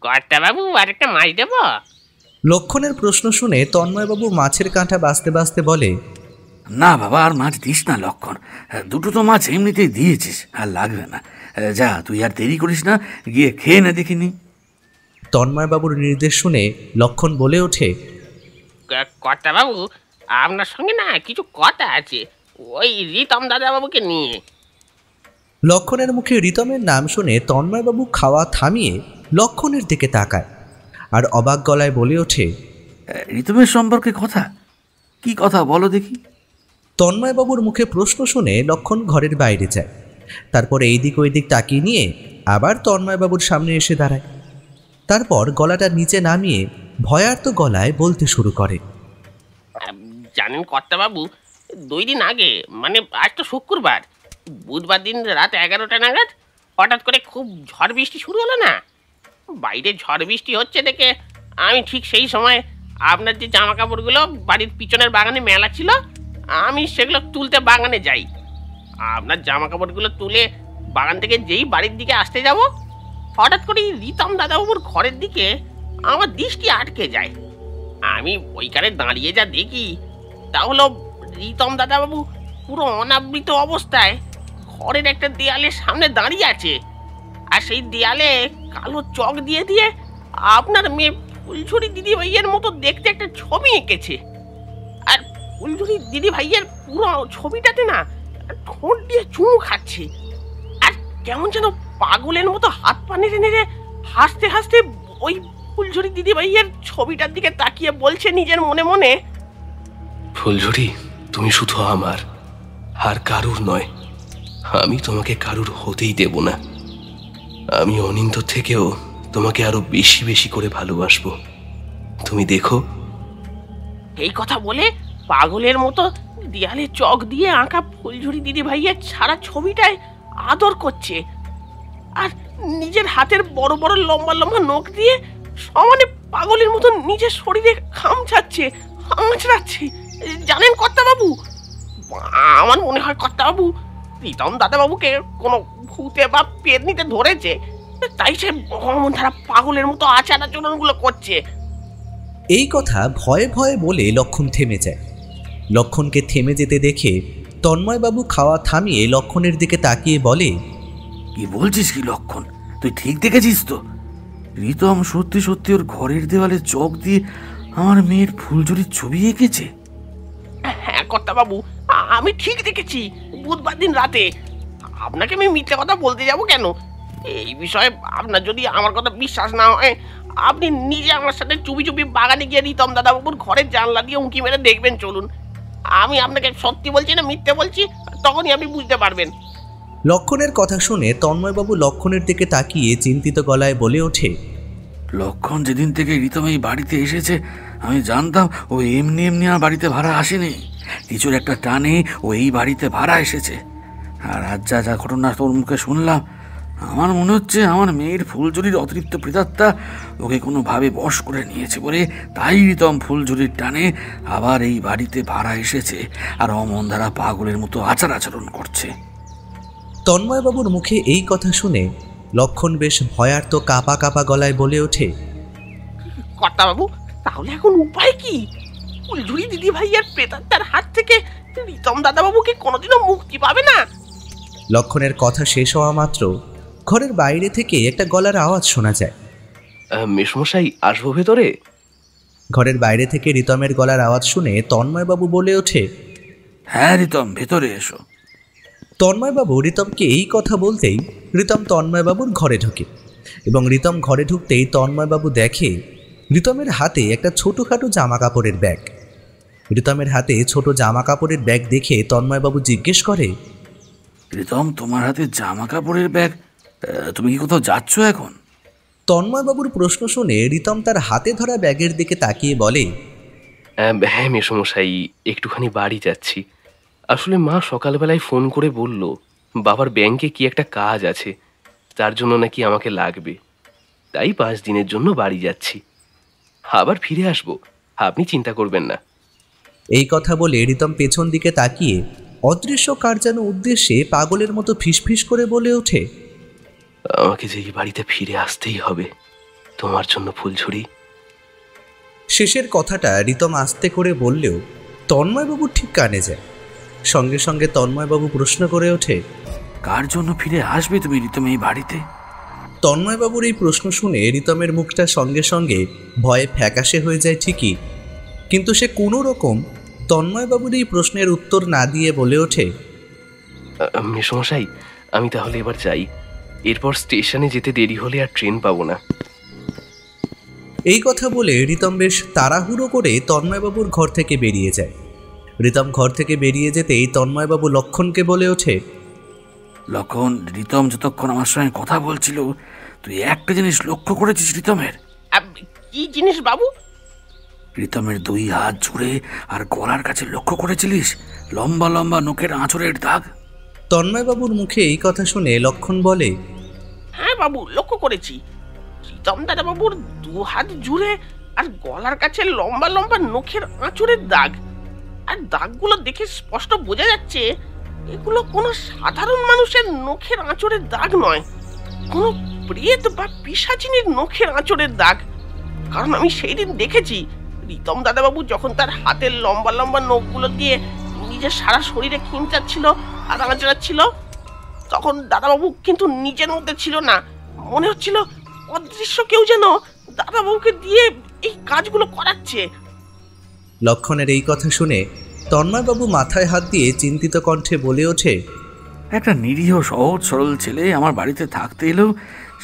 কর্তাবাবু আর একটা মাছ দেবো?
লক্ষণের প্রশ্ন শুনে তন্ময়বাবু মাছের কাঁটা বাছতে বাছতে বলে,
না বাবা, আর মাছ দিস না লক্ষণ। দুটো তো মাছ এমনিতেই দিয়েছিস, আর লাগবে না। যা, তুই আর দেরি করিস না, গিয়ে খেয়ে না দেখিনি।
তন্ময়বাবুর নির্দেশ শুনে লক্ষণ বলে ওঠে,
কর্তাবাবু, আপনার সঙ্গে না কিছু কথা আছে, ওই রীতম দাদাবাবুকে নিয়ে।
লক্ষণের মুখে রীতমের নাম শুনে তন্ময়বাবু খাওয়া থামিয়ে লক্ষণের দিকে তাকায় আর অবাক গলায় বলে ওঠে,
ঋতমের সম্পর্কে কথা? কি কথা বলো দেখি।
তন্ময়বাবুর মুখে প্রশ্ন শুনে লক্ষণ ঘরের বাইরে যায়। তারপর এই দিক ওই দিক তাকিয়ে নিয়ে আবার তন্ময়বাবুর সামনে এসে দাঁড়ায়। তারপর গলাটা নিচে নামিয়ে ভয়ার্ত গলায় বলতে শুরু করে,
জানেন কর্তাবাবু, 2 দিন আগে, মানে আজ তো শুক্রবার, বুধবার দিন রাত 11টা নাগাদ হঠাৎ করে খুব ঝড় বৃষ্টি শুরু হলো না। বাইরে ঝড় বৃষ্টি হচ্ছে দেখে আমি ঠিক সেই সময় আপনার যে জামা কাপড়গুলো বাড়ির পিছনের বাগানে মেলা ছিল, আমি সেগুলো তুলতে বাগানে যাই। আপনার জামা কাপড়গুলো তুলে বাগান থেকে যেই বাড়ির দিকে আসতে যাব, হঠাৎ করেই রীতম দাদাবাবুর ঘরের দিকে আমার দৃষ্টি আটকে যায়। আমি ওইখানে দাঁড়িয়ে যা দেখি তা হলো রীতম দাদাবাবু পুরো অনাবৃত অবস্থায় ঘরের একটা দেয়ালের সামনে দাঁড়িয়ে আছে, আর সেই দেয়ালে কালো চক দিয়ে দিয়ে আপনার মেয়ে ফুলঝুরি দিদি ভাইয়ের মতো দেখতে একটা ছবি এঁকেছে। আর ফুলঝুরি দিদি ভাইয়ের পুরো ছবিটাতে না ঠোঁট দিয়ে চুমু খাচ্ছে, আর কেমন যেন পাগলের মতো হাত পা নেড়ে নেড়ে হাসতে হাসতে ওই ফুলঝুরি দিদি ভাইয়ের ছবিটার দিকে তাকিয়ে বলছে নিজের মনে মনে,
ফুলঝুরি, তুমি শুধু আমার, আর কারুর নয়। আমি তোমাকে কারুর হতেই দেব না। আমি অনিন্দ থেকেও তোমাকে আরো বেশি বেশি করে ভালোবাসবো, তুমি দেখো।
এই কথা বলে পাগলের মতো দেয়ালে চক দিয়ে আঁকা ফুলঝুরি দিদি ভাইয়ের সারা ছবিটায় আদর করছে, আর নিজের হাতের বড় বড় লম্বা লম্বা নখ দিয়ে সমানে পাগলের মতো নিজের শরীরে খামচাচ্ছে, আঁচড়াচ্ছে। জানেন কর্তাবাবু, আমার মনে হয় কর্তাবাবু রীতম দাদাবাবুকে কোনো ভূতে বা পেতনিতে ধরেছে, তাই সে মন ধারা পাগলের মতো আচার আচরণগুলো করছে।
এই কথা ভয়ে ভয়ে বলে লক্ষণ থেমে যায়। লক্ষণকে থেমে যেতে দেখে তন্ময়বাবু খাওয়া থামিয়ে লক্ষণের দিকে তাকিয়ে বলে,
কি বলছিস কি লক্ষণ? তুই ঠিক দেখেছিস তো? রীতম সত্যি সত্যি ওর ঘরের দেওয়ালে চক দিয়ে আমার মেয়ের ফুলঝুরির ছবি এঁকেছে।
হ্যাঁ কর্তাবাবু, আমি ঠিক দেখেছি বুধবার দিন রাতে। আপনাকে আমি মিথ্যে কথা বলতে যাব কেন? এই বিষয়ে আপনার যদি আমার কথা বিশ্বাস না হয়, আপনি নিজে আমার সাথে চুপি চুপি বাগানে গিয়ে রীতম দাদাবাবুর ঘরের জানলা দিয়ে উঁকি মেরে দেখবেন, চলুন। আমি আপনাকে সত্যি বলছি না মিথ্যে বলছি, তখনই আপনি বুঝতে পারবেন।
লক্ষণের কথা শুনে তন্ময়বাবু লক্ষণের দিকে তাকিয়ে চিন্তিত গলায় বলে ওঠে,
লক্ষণ যেদিন থেকে রীতম এই বাড়িতে এসেছে, আমি জানতাম ও এমনি এমনি আমার বাড়িতে ভাড়া আসেনি। কিছুর একটা টানে ও এই বাড়িতে ভাড়া এসেছে। আর আজ যা যা ঘটনা তোর মুখে শুনলাম, আমার মনে হচ্ছে আমার মেয়ের ফুলঝুরির অতিরিক্ত প্রেতাত্মা ওকে কোনোভাবে বশ করে নিয়েছে বলে তাই রীতম ফুলঝুরির টানে আবার এই বাড়িতে ভাড়া এসেছে আর অমন ধারা পাগলের মতো আচার আচরণ করছে।
তন্ময়বাবুর মুখে এই কথা শুনে লক্ষণ বেশ ভয়ার্ত কাঁপা কাঁপা গলায় বলে ওঠে,
কর্তাবাবু, তাহলে এখন উপায় কি? ফুলঝুরি দিদি ভাইয়ের প্রেতাত্মার হাত থেকে রীতম দাদাবাবুকে কোনোদিনও মুক্তি পাবে না।
লক্ষণের কথা শেষ হওয়া মাত্র ঘরের বাইরে থেকে একটা গলার আওয়াজ শোনা যায়।
মেশমশাই, আসবো ভেতরে?
ঘরের বাইরে থেকে রীতমের গলার আওয়াজ শুনে তন্ময়বাবু বলে ওঠে,
হ্যাঁ রীতম, ভেতরে এসো।
তন্ময়বাবু রীতমকে এই কথা বলতেই রীতম তন্ময়বাবুর ঘরে ঢোকে এবং রীতম ঘরে ঢুকতেই তন্ময়বাবু দেখে রীতমের হাতে একটা ছোটোখাটো জামা কাপড়ের ব্যাগ। রীতমের হাতে ছোট জামা কাপড়ের ব্যাগ দেখে তন্ময়বাবু জিজ্ঞেস করে,
রীতম, তোমার হাতে জামা কাপড়ের ব্যাগ? তুমি কি কোথাও যাচ্ছ এখন?
তন্ময়বাবুর প্রশ্ন শুনে রীতম তার হাতে ধরা ব্যাগের দিকে তাকিয়ে বলে,
হ্যাঁ মেশমশাই, একটুখানি বাড়ি যাচ্ছি। আসলে মা সকালবেলায় ফোন করে বলল বাবার ব্যাংকে কি একটা কাজ আছে, তার জন্য নাকি আমাকে লাগবে। তাই 5 দিনের জন্য বাড়ি যাচ্ছি, আবার ফিরে আসবো, আপনি চিন্তা করবেন না।
এই কথা বলে রীতম পেছন দিকে তাকিয়ে অদৃশ্য কার যেন উদ্দেশ্যে পাগলের মতো ফিসফিস করে বলে ওঠে,
আমাকে যে এই বাড়িতে ফিরে আসতেই হবে, তোমার জন্য ফুলঝুরি।
শেষের কথাটা রিতম আস্তে করে বললেও তন্ময়বাবু ঠিক কানে যায়। সঙ্গে সঙ্গে তন্ময়বাবু প্রশ্ন করে ওঠে,
কার জন্য ফিরে আসবে তুমি রিতম এই বাড়িতে?
তন্ময়বাবুর এই প্রশ্ন শুনে রিতমের মুখটা সঙ্গে সঙ্গে ভয়ে ফ্যাকাশে হয়ে যায় ঠিকই, কিন্তু সে কোনো রকম তন্ময়বাবুর এই প্রশ্নের উত্তর না দিয়ে বলে ওঠে,
মেসমশাই, আমি তাহলে এবার যাই। এরপর স্টেশনে যেতে দেরি হলে আর ট্রেন পাবো না।
এই কথা বলে রিতম বেশ তাড়াহুড়ো করে তন্ময়বাবুর ঘর থেকে বেরিয়ে যায়। রিতম ঘর থেকে বেরিয়ে যেতেই তন্ময়বাবু লক্ষণকে বলে ওঠে,
লক্ষণ, রিতম যতক্ষণ আমার সঙ্গে কথা বলছিল তুই একটা জিনিস লক্ষ্য করেছিস রিতমের?
কি জিনিস বাবু?
রিতমের 2 হাত জুড়ে আর গলার কাছে লক্ষ্য করেছিলিস লম্বা লম্বা নখের আঁচড়ের দাগ?
তন্ময়বাবুর মুখে এই কথা শুনে লক্ষণ বলে,
হ্যাঁ বাবু, লক্ষ্য করেছি। প্রীতম দাদা বাবুর 2 হাত জুড়ে আর গলার কাছে লম্বা লম্বা নখের আঁচড়ের দাগ। আর দাগগুলো দেখে স্পষ্ট বোঝা যাচ্ছে এগুলো কোনো সাধারণ মানুষের নখের আঁচড়ের দাগ নয়, কোনো প্রেত বা পিশাচিনীর নখের আঁচড়ের দাগ। কারণ আমি সেই দিন দেখেছি প্রীতম দাদাবাবু যখন তার হাতের লম্বা লম্বা নখগুলো দিয়ে নিজের সারা শরীরে খিঁচাচ্ছিল আর আঁচড়াচ্ছিল, তখন দাদাবাবু কিন্তু নিজের মধ্যে ছিল না। মনে হচ্ছিল অদৃশ্য কেউ যেন দাদাবাবুকে দিয়ে এই কাজগুলো করাচ্ছে।
লক্ষণের এই কথা শুনে তন্ময়বাবু মাথায় হাত দিয়ে চিন্তিত কণ্ঠে বলে ওঠে,
একটা নিরীহ সহজ সরল ছেলে আমার বাড়িতে থাকতে এলো,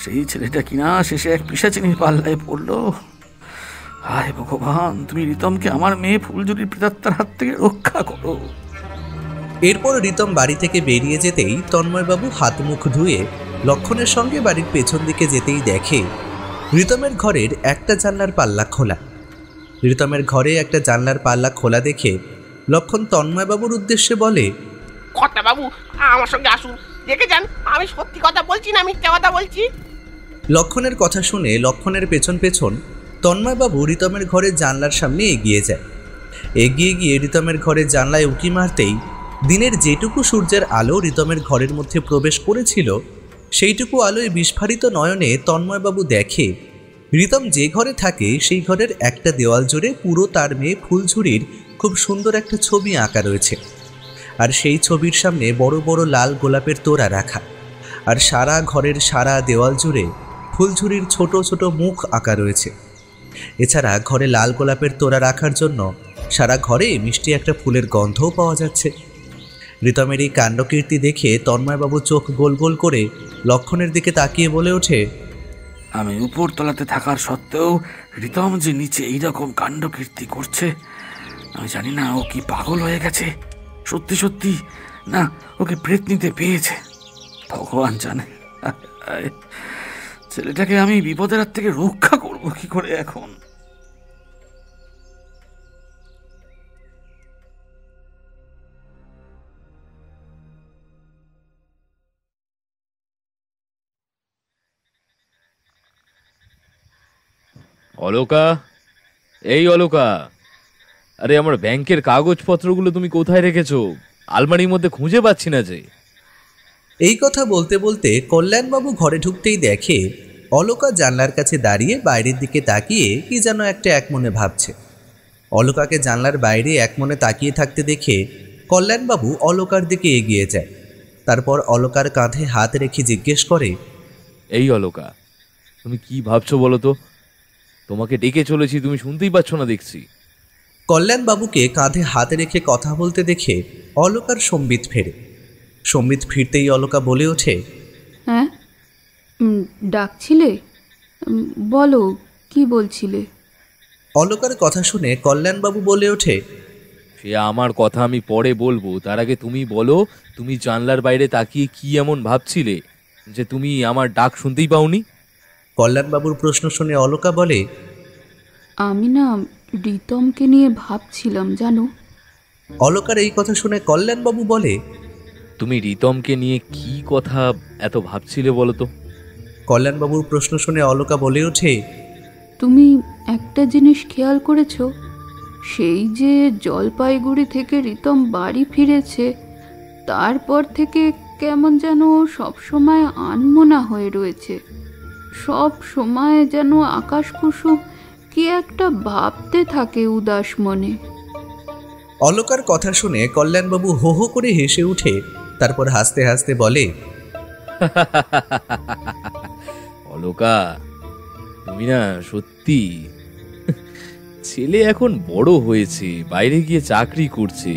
সেই ছেলেটা কিনা শেষে এক পিশাচিনীর পাল্লায় পড়লো। হায় ভগবান, তুমি রিতমকে আমার মেয়ে ফুলঝুরির প্রেতাত্মার হাত থেকে রক্ষা করো।
এরপর রিতম বাড়ি থেকে বেরিয়ে যেতেই তন্ময়বাবু হাত মুখ ধুয়ে লক্ষণের সঙ্গে বাড়ির পেছন দিকে যেতেই দেখে রিতমের ঘরের একটা জানলার পাল্লা খোলা। রিতমের ঘরে একটা জানলার পাল্লা খোলা দেখে লক্ষণ তন্ময়বাবুর উদ্দেশ্যে বলে,
কর্তা বাবু, আমার সঙ্গে আসুন, দেখে যান আমি সত্যি কথা বলছি না মিথ্যা কথা বলছি।
লক্ষণের কথা শুনে লক্ষণের পেছন পেছন তন্ময়বাবু রিতমের ঘরের জানলার সামনে এগিয়ে যায়। এগিয়ে গিয়ে রিতমের ঘরের জানলায় উঁকি মারতেই দিনের যেটুকু সূর্যের আলো রিতমের ঘরের মধ্যে প্রবেশ করেছিল সেইটুকু আলোয় বিস্ফারিত নয়নে তন্ময়বাবু দেখে রিতম যে ঘরে থাকে সেই ঘরের একটা দেওয়াল জুড়ে পুরো তার মেয়ে ফুলঝুরির খুব সুন্দর একটা ছবি আঁকা রয়েছে। আর সেই ছবির সামনে বড় বড় লাল গোলাপের তোড়া রাখা, আর সারা ঘরের সারা দেওয়াল জুড়ে ফুলঝুরির ছোট ছোট মুখ আঁকা রয়েছে। এছাড়া ঘরে লাল গোলাপের তোড়া রাখার জন্য সারা ঘরে মিষ্টি একটা ফুলের গন্ধও পাওয়া যাচ্ছে। রিতমের এই কাণ্ডকীর্তি দেখে তন্ময়বাবু চোখ গোল গোল করে লক্ষণের দিকে তাকিয়ে বলে ওঠে,
আমি উপর তলাতে থাকার সত্ত্বেও রিতম যে নিচে এইরকম কাণ্ডকীর্তি করছে, আমি জানি না ও কি পাগল হয়ে গেছে সত্যি সত্যি, না ওকে প্রেত নিতে পেয়েছে, ভগবান জানে। ছেলেটাকে আমি বিপদের হাত থেকে রক্ষা করবো কি করে এখন?
অলোকা, এই অলোকা, আরে আমার ব্যাংকের কাগজপত্রগুলো তুমি কোথায় রেখেছো? আলমারির মধ্যে খুঁজে পাচ্ছি না যে।
এই কথা বলতে বলতে কল্যাণবাবু ঘরে ঢুকতেই দেখে অলোকা জানলার কাছে দাঁড়িয়ে বাইরের দিকে তাকিয়ে কি যেন একটা একমনে ভাবছে। অলোকাকে জানলার বাইরে একমনে তাকিয়ে থাকতে দেখে কল্যাণবাবু অলোকার দিকে এগিয়ে যায়। তারপর অলোকার কাঁধে হাত রেখে জিজ্ঞেস করে,
এই অলোকা, তুমি কি ভাবছো বলো তো? তোমাকে ডেকে চলেছি, তুমি শুনতেই পাচ্ছ না দেখছি।
কল্যাণবাবুকে কাঁধে হাত রেখে কথা বলতে দেখে অলোকার সম্বিত ফেরে। সম্বিত ফিরতেই অলোকা বলে ওঠে,
হ্যাঁ, ডাকছিলে? বলো, কি বলছিলে?
অলোকার কথা শুনে কল্যাণবাবু বলে ওঠে,
সে আমার কথা আমি পরে বলবো, তার আগে তুমি বলো, তুমি জানলার বাইরে তাকিয়ে কি এমন ভাবছিলে যে তুমি আমার ডাক শুনতেই পাওনি?
কল্যাণবাবুর প্রশ্ন শুনে অলোকা বলে,
আমি না রিতমকে নিয়ে ভাবছিলাম জানো।
অলোকার এই কথা শুনে কল্যাণবাবু বলে,
তুমি রিতমকে নিয়ে কি কথা এত ভাবছিলে বলো তো?
কল্যাণবাবুর প্রশ্ন শুনে অলোকা বলে ওঠে,
তুমি একটা জিনিস খেয়াল করেছো? সেই যে জলপাইগুড়ি থেকে রিতম বাড়ি ফিরেছে তারপর থেকে কেমন যেন সবসময় আনমনা হয়ে রয়েছে।
সব সময় যেন আকাশ কুসুম কি একটা ভাবতে থাকে উদাস মনে।
অলকার কথা শুনে কল্যাণবাবু হো হো করে হেসে উঠে তারপর হাসতে হাসতে বলে,
অলকা, তুমি না সত্যি, ছেলে এখন বড় হয়েছে, বাইরে গিয়ে চাকরি করছে,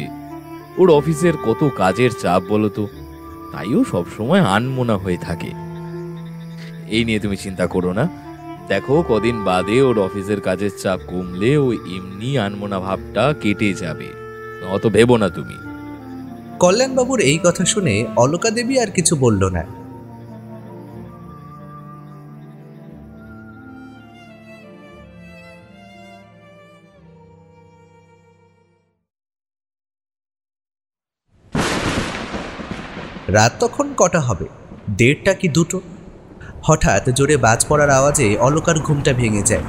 ওর অফিসের কত কাজের চাপ বলতো, তাইও সবসময় আনমনা হয়ে থাকে। এই নিয়ে তুমি চিন্তা করো না, দেখো কদিন বাদে ওর অফিসের কাজের চাপ কমলে ও এমনি আনমনা ভাবটা কেটে যাবে, অত ভেবো না তুমি।
কল্যাণবাবুর এই কথা শুনে অলকা দেবী আর কিছু বলল না। রাত তখন কটা হবে, 1:30 কি 2টো। হঠাৎ জোরে বাজ পড়ার আওয়াজে অলকার ঘুমটা ভেঙে যায়।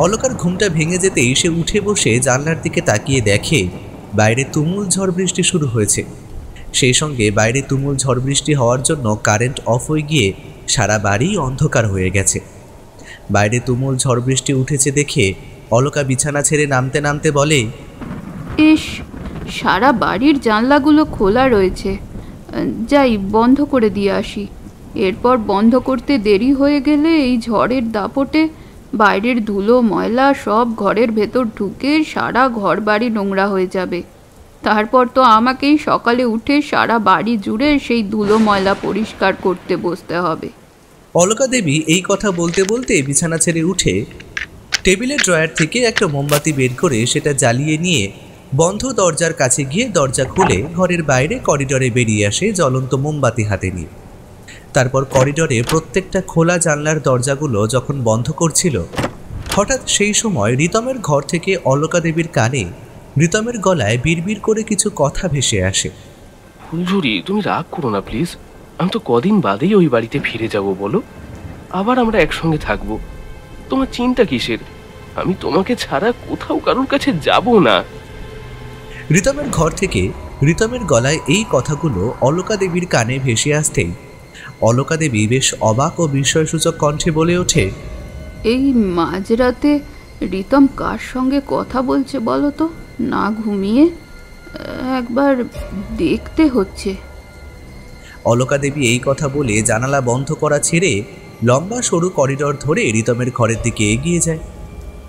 অলকার ঘুমটা ভেঙে যেতেই সে উঠে বসে জানলার দিকে তাকিয়ে দেখে বাইরে তুমুল ঝড় বৃষ্টি শুরু হয়েছে। সেই সঙ্গে বাইরে তুমুল ঝড় বৃষ্টি হওয়ার জন্য কারেন্ট অফ হয়ে গিয়ে সারা বাড়ি অন্ধকার হয়ে গেছে। বাইরে তুমুল ঝড় বৃষ্টি উঠেছে দেখে অলকা বিছানা ছেড়ে নামতে নামতে বলে,
ইস, সারা বাড়ির জানলাগুলো খোলা রয়েছে, যাই বন্ধ করে দিয়ে আসি। এরপর বন্ধ করতে দেরি হয়ে গেলে এই ঝড়ের দাপটে বাইরের ধুলো ময়লা সব ঘরের ভেতর ঢুকে সারা ঘর বাড়ি নোংরা হয়ে যাবে। তারপর তো আমাকেই সকালে উঠে সারা বাড়ি জুড়ে সেই ধুলো ময়লা পরিষ্কার করতে বসতে হবে।
অলকা দেবী এই কথা বলতে বলতে বিছানা ছেড়ে উঠে টেবিলের ড্রয়ার থেকে একটা মোমবাতি বের করে সেটা জ্বালিয়ে নিয়ে বন্ধ দরজার কাছে গিয়ে দরজা খুলে ঘরের বাইরে করিডরে বেরিয়ে আসে জ্বলন্ত মোমবাতি হাতে নিয়ে। তারপর করিডরে প্রত্যেকটা খোলা জানলার দরজাগুলো যখন বন্ধ করছিল, হঠাৎ সেই সময় রিতমের ঘর থেকে অলকা দেবীর কানে রিতমের গলায় বিড়বিড় করে কিছু কথা ভেসে আসে।
ফুলঝুরি, তুমি রাগ করো না প্লিজ, আমি তো কদিন বাদেই ওই বাড়িতে ফিরে যাব, বলো, আবার আমরা একসঙ্গে থাকবো। তোমার চিন্তা কিসের? আমি তোমাকে ছাড়া কোথাও কারোর কাছে যাব না।
রিতমের ঘর থেকে রিতমের গলায় এই কথাগুলো অলকা দেবীর কানে ভেসে আসতেই অলকা দেবী বেশ অবাক ও বিস্ময়সূচক কণ্ঠে বলে ওঠে,
এই মাঝরাতে রিতম কার সঙ্গে কথা বলছে বলো তো? না ঘুমিয়ে একবার দেখতে হচ্ছে।
অলকা দেবী এই কথা বলে জানালা বন্ধ করা ছেড়ে লম্বা সরু করিডর ধরে রিতমের ঘরের দিকে এগিয়ে যায়।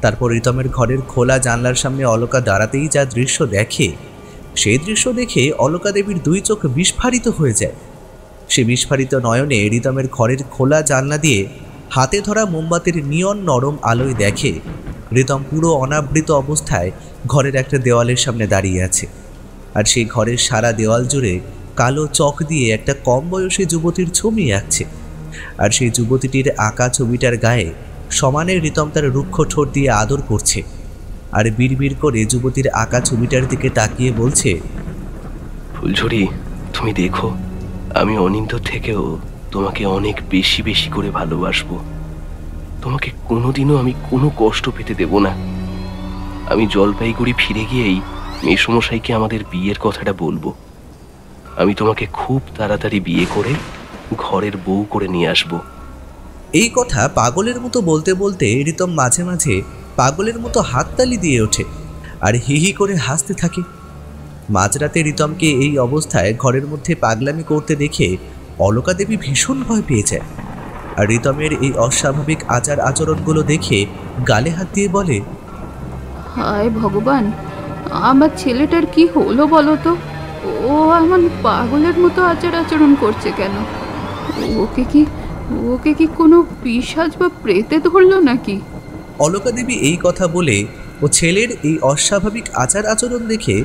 তারপর রিতমের ঘরের খোলা জানলার সামনে অলকা দাঁড়াতেই যা দৃশ্য দেখে, সেই দৃশ্য দেখে অলকা দেবীর 2 চোখ বিস্ফারিত হয়ে যায়। সে বিস্ফারিত নয়নে রিতমের ঘরের খোলা জানলা দিয়ে হাতে ধরা মোমবাতির নিয়ন নরম আলোয় দেখে রিতম পুরো অনাবৃত অবস্থায় ঘরের একটা দেওয়ালের সামনে দাঁড়িয়ে আছে। আর সেই ঘরের সারা দেওয়াল জুড়ে কালো চক দিয়ে একটা কম বয়সী যুবতীর ছবি আঁকছে। আর সেই যুবতীটির আঁকা ছবিটার গায়ে সমানে রিতম তার রুক্ষ ঠোঁট দিয়ে আদর করছে। আর বিড়বিড় করে যুবতীর আঁকা ছবিটার দিকে তাকিয়ে বলছে,
ফুলঝুরি, তুমি দেখো, আমি অনিন্দ থেকেও তোমাকে অনেক বেশি বেশি করে ভালোবাসবো। তোমাকে কোনোদিনও আমি কোনো কষ্ট পেতে দেব না। আমি জলপাইগুড়ি ফিরে গিয়েই মেসমশাইকে আমাদের বিয়ের কথাটা বলবো। আমি তোমাকে খুব তাড়াতাড়ি বিয়ে করে ঘরের বউ করে নিয়ে আসবো।
এই কথা পাগলের মতো বলতে বলতে রিতম মাঝে মাঝে পাগলের মতো হাততালি দিয়ে ওঠে আর হি হি করে হাসতে থাকে। মাঝরাতে রিতমকে এই অবস্থায় ঘরের মধ্যে পাগলামি করতে দেখে অলকা দেবী ভীষণ ভয় পেয়ে যায়। আর রিতমের এই অস্বাভাবিক আচার আচরণগুলো দেখে গালে হাত দিয়ে বলে,
হায় ভগবান, আমার ছেলেটার কি হলো বলো তো? ও এমন পাগলের মতো আচার আচরণ করছে কেন? ওকে কি কোনো পিশাচ বা প্রেতে ধরলো নাকি?
অলকা দেবী এই কথা বলে ও ছেলের এই অস্বাভাবিক আচার আচরণ দেখে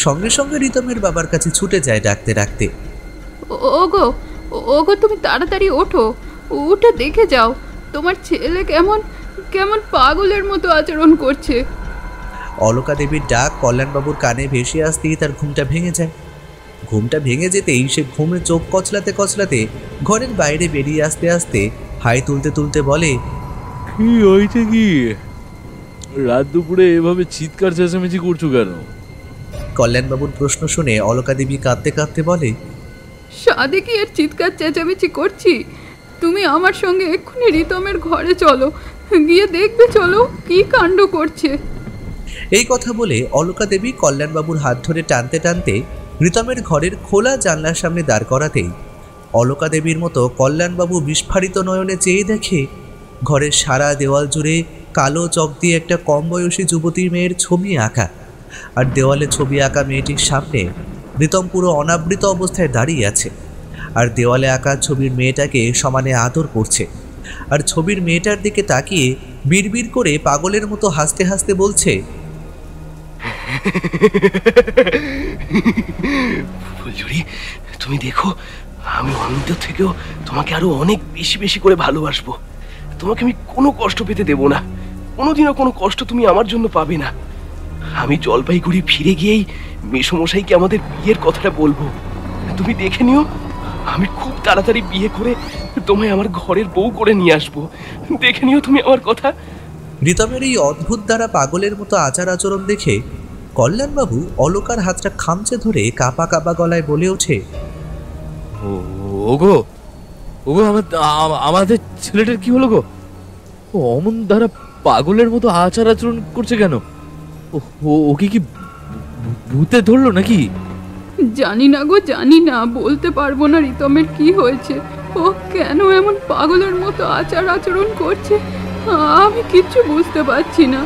সঙ্গে সঙ্গে রিতমের বাবার কাছে ছুটে যায় ডাকতে ডাকতে,
ওগো তুমি তাড়াতাড়ি ওঠো, উঠে দেখে যাও তোমার ছেলে কেমন পাগলের মতো আচরণ করছে।
অলকা দেবীর ডাক কল্যাণবাবুর কানে ভেসে আসতেই তার ঘুমটা ভেঙে যায়। ঘুমটা ভেঙে যেতেই সে ঘুমে চোখ কচলাতে কচলাতে ঘরের বাইরে বেরিয়ে আসতে আসতে হাই তুলতে তুলতে বলে,
কি হয়েছে কি? রাত দুপুরে এভাবে চিৎকার চেঁচামেচি করছো কেন?
কল্যাণবাবুর প্রশ্ন শুনে অলকা দেবী কাঁদতে কাঁদতে বলে,
সাধে কি আর চিৎকার চেঁচামেচি করছি? তুমি আমার সঙ্গে এক্ষুনি রিতমের ঘরে চলো, গিয়ে দেখবে চলো কি কাণ্ড করছে।
এই কথা বলে অলকা দেবী কল্যাণবাবুর হাত ধরে টানতে টানতে রিতমের ঘরের খোলা জানলার সামনে দাঁড় করাতেই অলকা দেবীর মতো কল্যাণবাবু বিস্ফারিত নয়নে চেয়ে দেখে ঘরের সারা দেওয়াল জুড়ে কালো চক দিয়ে একটা কম বয়সী যুবতী মেয়ের ছবি আঁকা, আর দেওয়ালে ছবি আঁকা মেয়েটির সামনে রিতম পুরো অনাবৃত অবস্থায় দাঁড়িয়ে আছে, আর দেওয়ালে আঁকা ছবির মেয়েটাকে সমানে আদর করছে, আর ছবির মেয়েটার দিকে তাকিয়ে বিড়বিড় করে পাগলের মতো হাসতে হাসতে বলছে,
ফুলঝুরি, তুমি দেখো আমি অন্তর থেকেও তোমাকে আরো অনেক বেশি বেশি করে ভালোবাসবো। তোমাকে আমি কোনো কষ্ট পেতে দেব না, কোনোদিনও কোনো কষ্ট তুমি আমার জন্য পাবে না। আমি জলপাইগুড়ি ফিরে গিয়েই মেসোমশাইকে আমাদের বিয়ের কথাটা বলবো। তুমি দেখে নিও, আমি খুব তাড়াতাড়ি বিয়ে করে তোমায় আমার ঘরের বউ করে নিয়ে আসবো। দেখে নিও তুমি আমার কথা।
রিতমের এই অদ্ভুত দ্বারা পাগলের মতো আচার আচরণ দেখে কল্যাণবাবু অলকার হাতটা খামচে ধরে কাপা কাপা গলায় বলে ওঠে,
ওগো ওগো, আমাদের ছেলেটার কি হলো গো? ও অমন দ্বারা পাগলের মতো আচার আচরণ করছে কেন? ওকে কি ভূতে ধরলো নাকি?
জানি না গো, জানি না, বলতে পারবো না রিতমের কি হয়েছে, ও কেন এমন পাগলের মতো আচার আচরণ করছে, আমি কিচ্ছু বুঝতে পারছি না।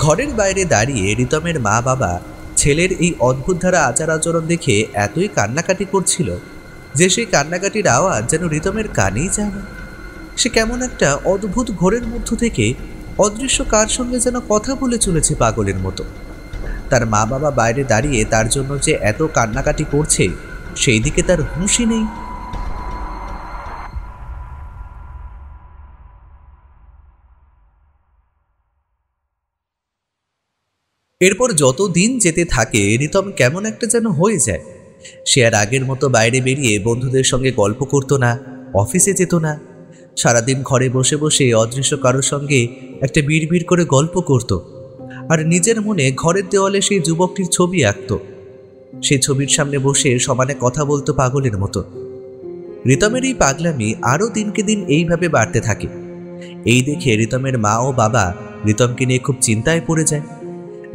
ঘরের বাইরে দাঁড়িয়ে রিতমের মা বাবা ছেলের এই অদ্ভুত ধারা আচার আচরণ দেখে এতই কান্নাকাটি করছিল যে সেই কান্নাকাটির আওয়াজ যেন রিতমের কানেই যায় না। সে কেমন একটা অদ্ভুত ঘোরের মধ্য থেকে অদৃশ্য কার সঙ্গে যেন কথা বলে চলেছে পাগলের মতো। তার মা বাবা বাইরে দাঁড়িয়ে তার জন্য যে এত কান্নাকাটি করছে সেই দিকে তার হুঁশই নেই। এরপর যত দিন যেতে থাকে রিতম কেমন একটা যেন হয়ে যায়। সে আর আগের মতো বাইরে বেরিয়ে বন্ধুদের সঙ্গে গল্প করতো না, অফিসে যেত না, সারাদিন ঘরে বসে বসে অদৃশ্য কারোর সঙ্গে একটা বিড়বিড় করে গল্প করত, আর নিজের মনে ঘরের দেওয়ালে সেই যুবকটির ছবি আঁকত। সেই ছবির সামনে বসে সমানে কথা বলতো পাগলের মতো। রিতমের এই পাগলামি আরও দিনকে দিন এইভাবে বাড়তে থাকে। এই দেখে রিতমের মা ও বাবা রিতমকে নিয়ে খুব চিন্তায় পড়ে যায়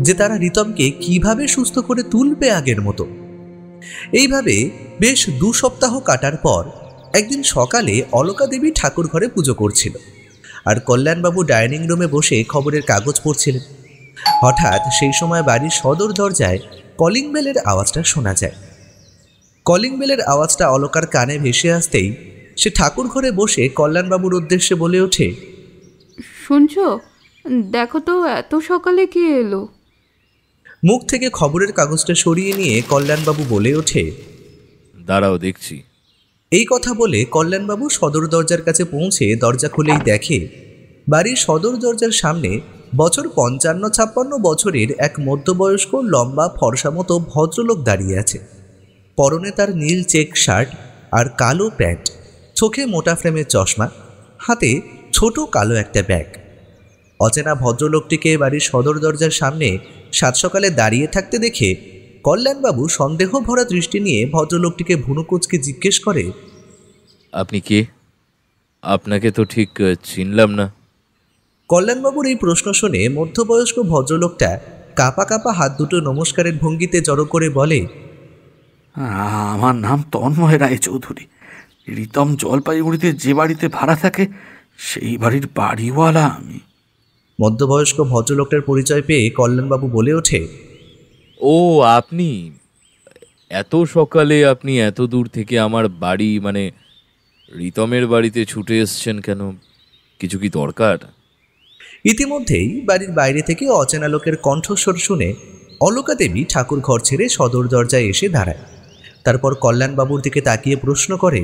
যে তারা রিতমকে কিভাবে সুস্থ করে তুলবে আগের মতো। এইভাবে বেশ 2 সপ্তাহ কাটার পর একদিন সকালে অলকা দেবী ঠাকুর ঘরে পুজো করছিল, আর কল্যাণবাবু ডাইনিং রুমে বসে খবরের কাগজ পড়ছিলেন। হঠাৎ সেই সময় বাড়ির সদর দরজায় কলিং বেলের আওয়াজটা শোনা যায়। কলিং বেলের আওয়াজটা অলকার কানে ভেসে আসতেই সে ঠাকুর ঘরে বসে কল্যাণবাবুর উদ্দেশ্যে বলে ওঠে,
শুনছো, দেখো তো এত সকালে কে এলো।
মুখ থেকে খবরের কাগজটা সরিয়ে নিয়ে কল্যাণবাবু বলে ওঠে,
দাঁড়াও দেখছি।
এই কথা বলে কল্যাণবাবু সদর দরজার কাছে পৌঁছে দরজা খুলেই দেখে বাড়ির সদর দরজার সামনে বছর 55-56 বছরের এক মধ্যবয়স্ক লম্বা ফর্সা মতো ভদ্রলোক দাঁড়িয়ে আছে। পরনে তার নীল চেক শার্ট আর কালো প্যান্ট, চোখে মোটা ফ্রেমের চশমা, হাতে ছোট কালো একটা ব্যাগ। অচেনা ভদ্রলোকটিকে বাড়ির সদর দরজার সামনে সাত সকালে দাঁড়িয়ে থাকতে দেখে কল্যাণবাবু সন্দেহ ভরা দৃষ্টি নিয়ে ভদ্রলোকটিকে ভুনুকুচকে জিজ্ঞেস করে,
আপনি কে? আপনাকে তো ঠিক চিনলাম না।
কল্যাণবাবুর এই প্রশ্ন শুনে মধ্যবয়স্ক ভদ্রলোকটা কাপা কাপা হাত দুটো নমস্কারের ভঙ্গিতে জড়ো করে বলে,
আমার নাম তন্ময় রায়চৌধুরী। রিতম জলপাইগুড়িতে যে বাড়িতে ভাড়া থাকে সেই বাড়ির বাড়িওয়ালা আমি।
মধ্যবয়স্ক ভদ্রলোকটার পরিচয় পেয়ে কল্যাণবাবু বলে ওঠে,
ও আপনি? এত সকালে আপনি এত দূর থেকে আমার বাড়ি মানে রিতমের বাড়িতে ছুটে এসছেন কেন? কিছু কি দরকার?
ইতিমধ্যেই বাড়ির বাইরে থেকে অচেনা লোকের কণ্ঠস্বর শুনে অলকা দেবী ঠাকুর ঘর ছেড়ে সদর দরজায় এসে দাঁড়ায়। তারপর কল্যাণবাবুর দিকে তাকিয়ে প্রশ্ন করে,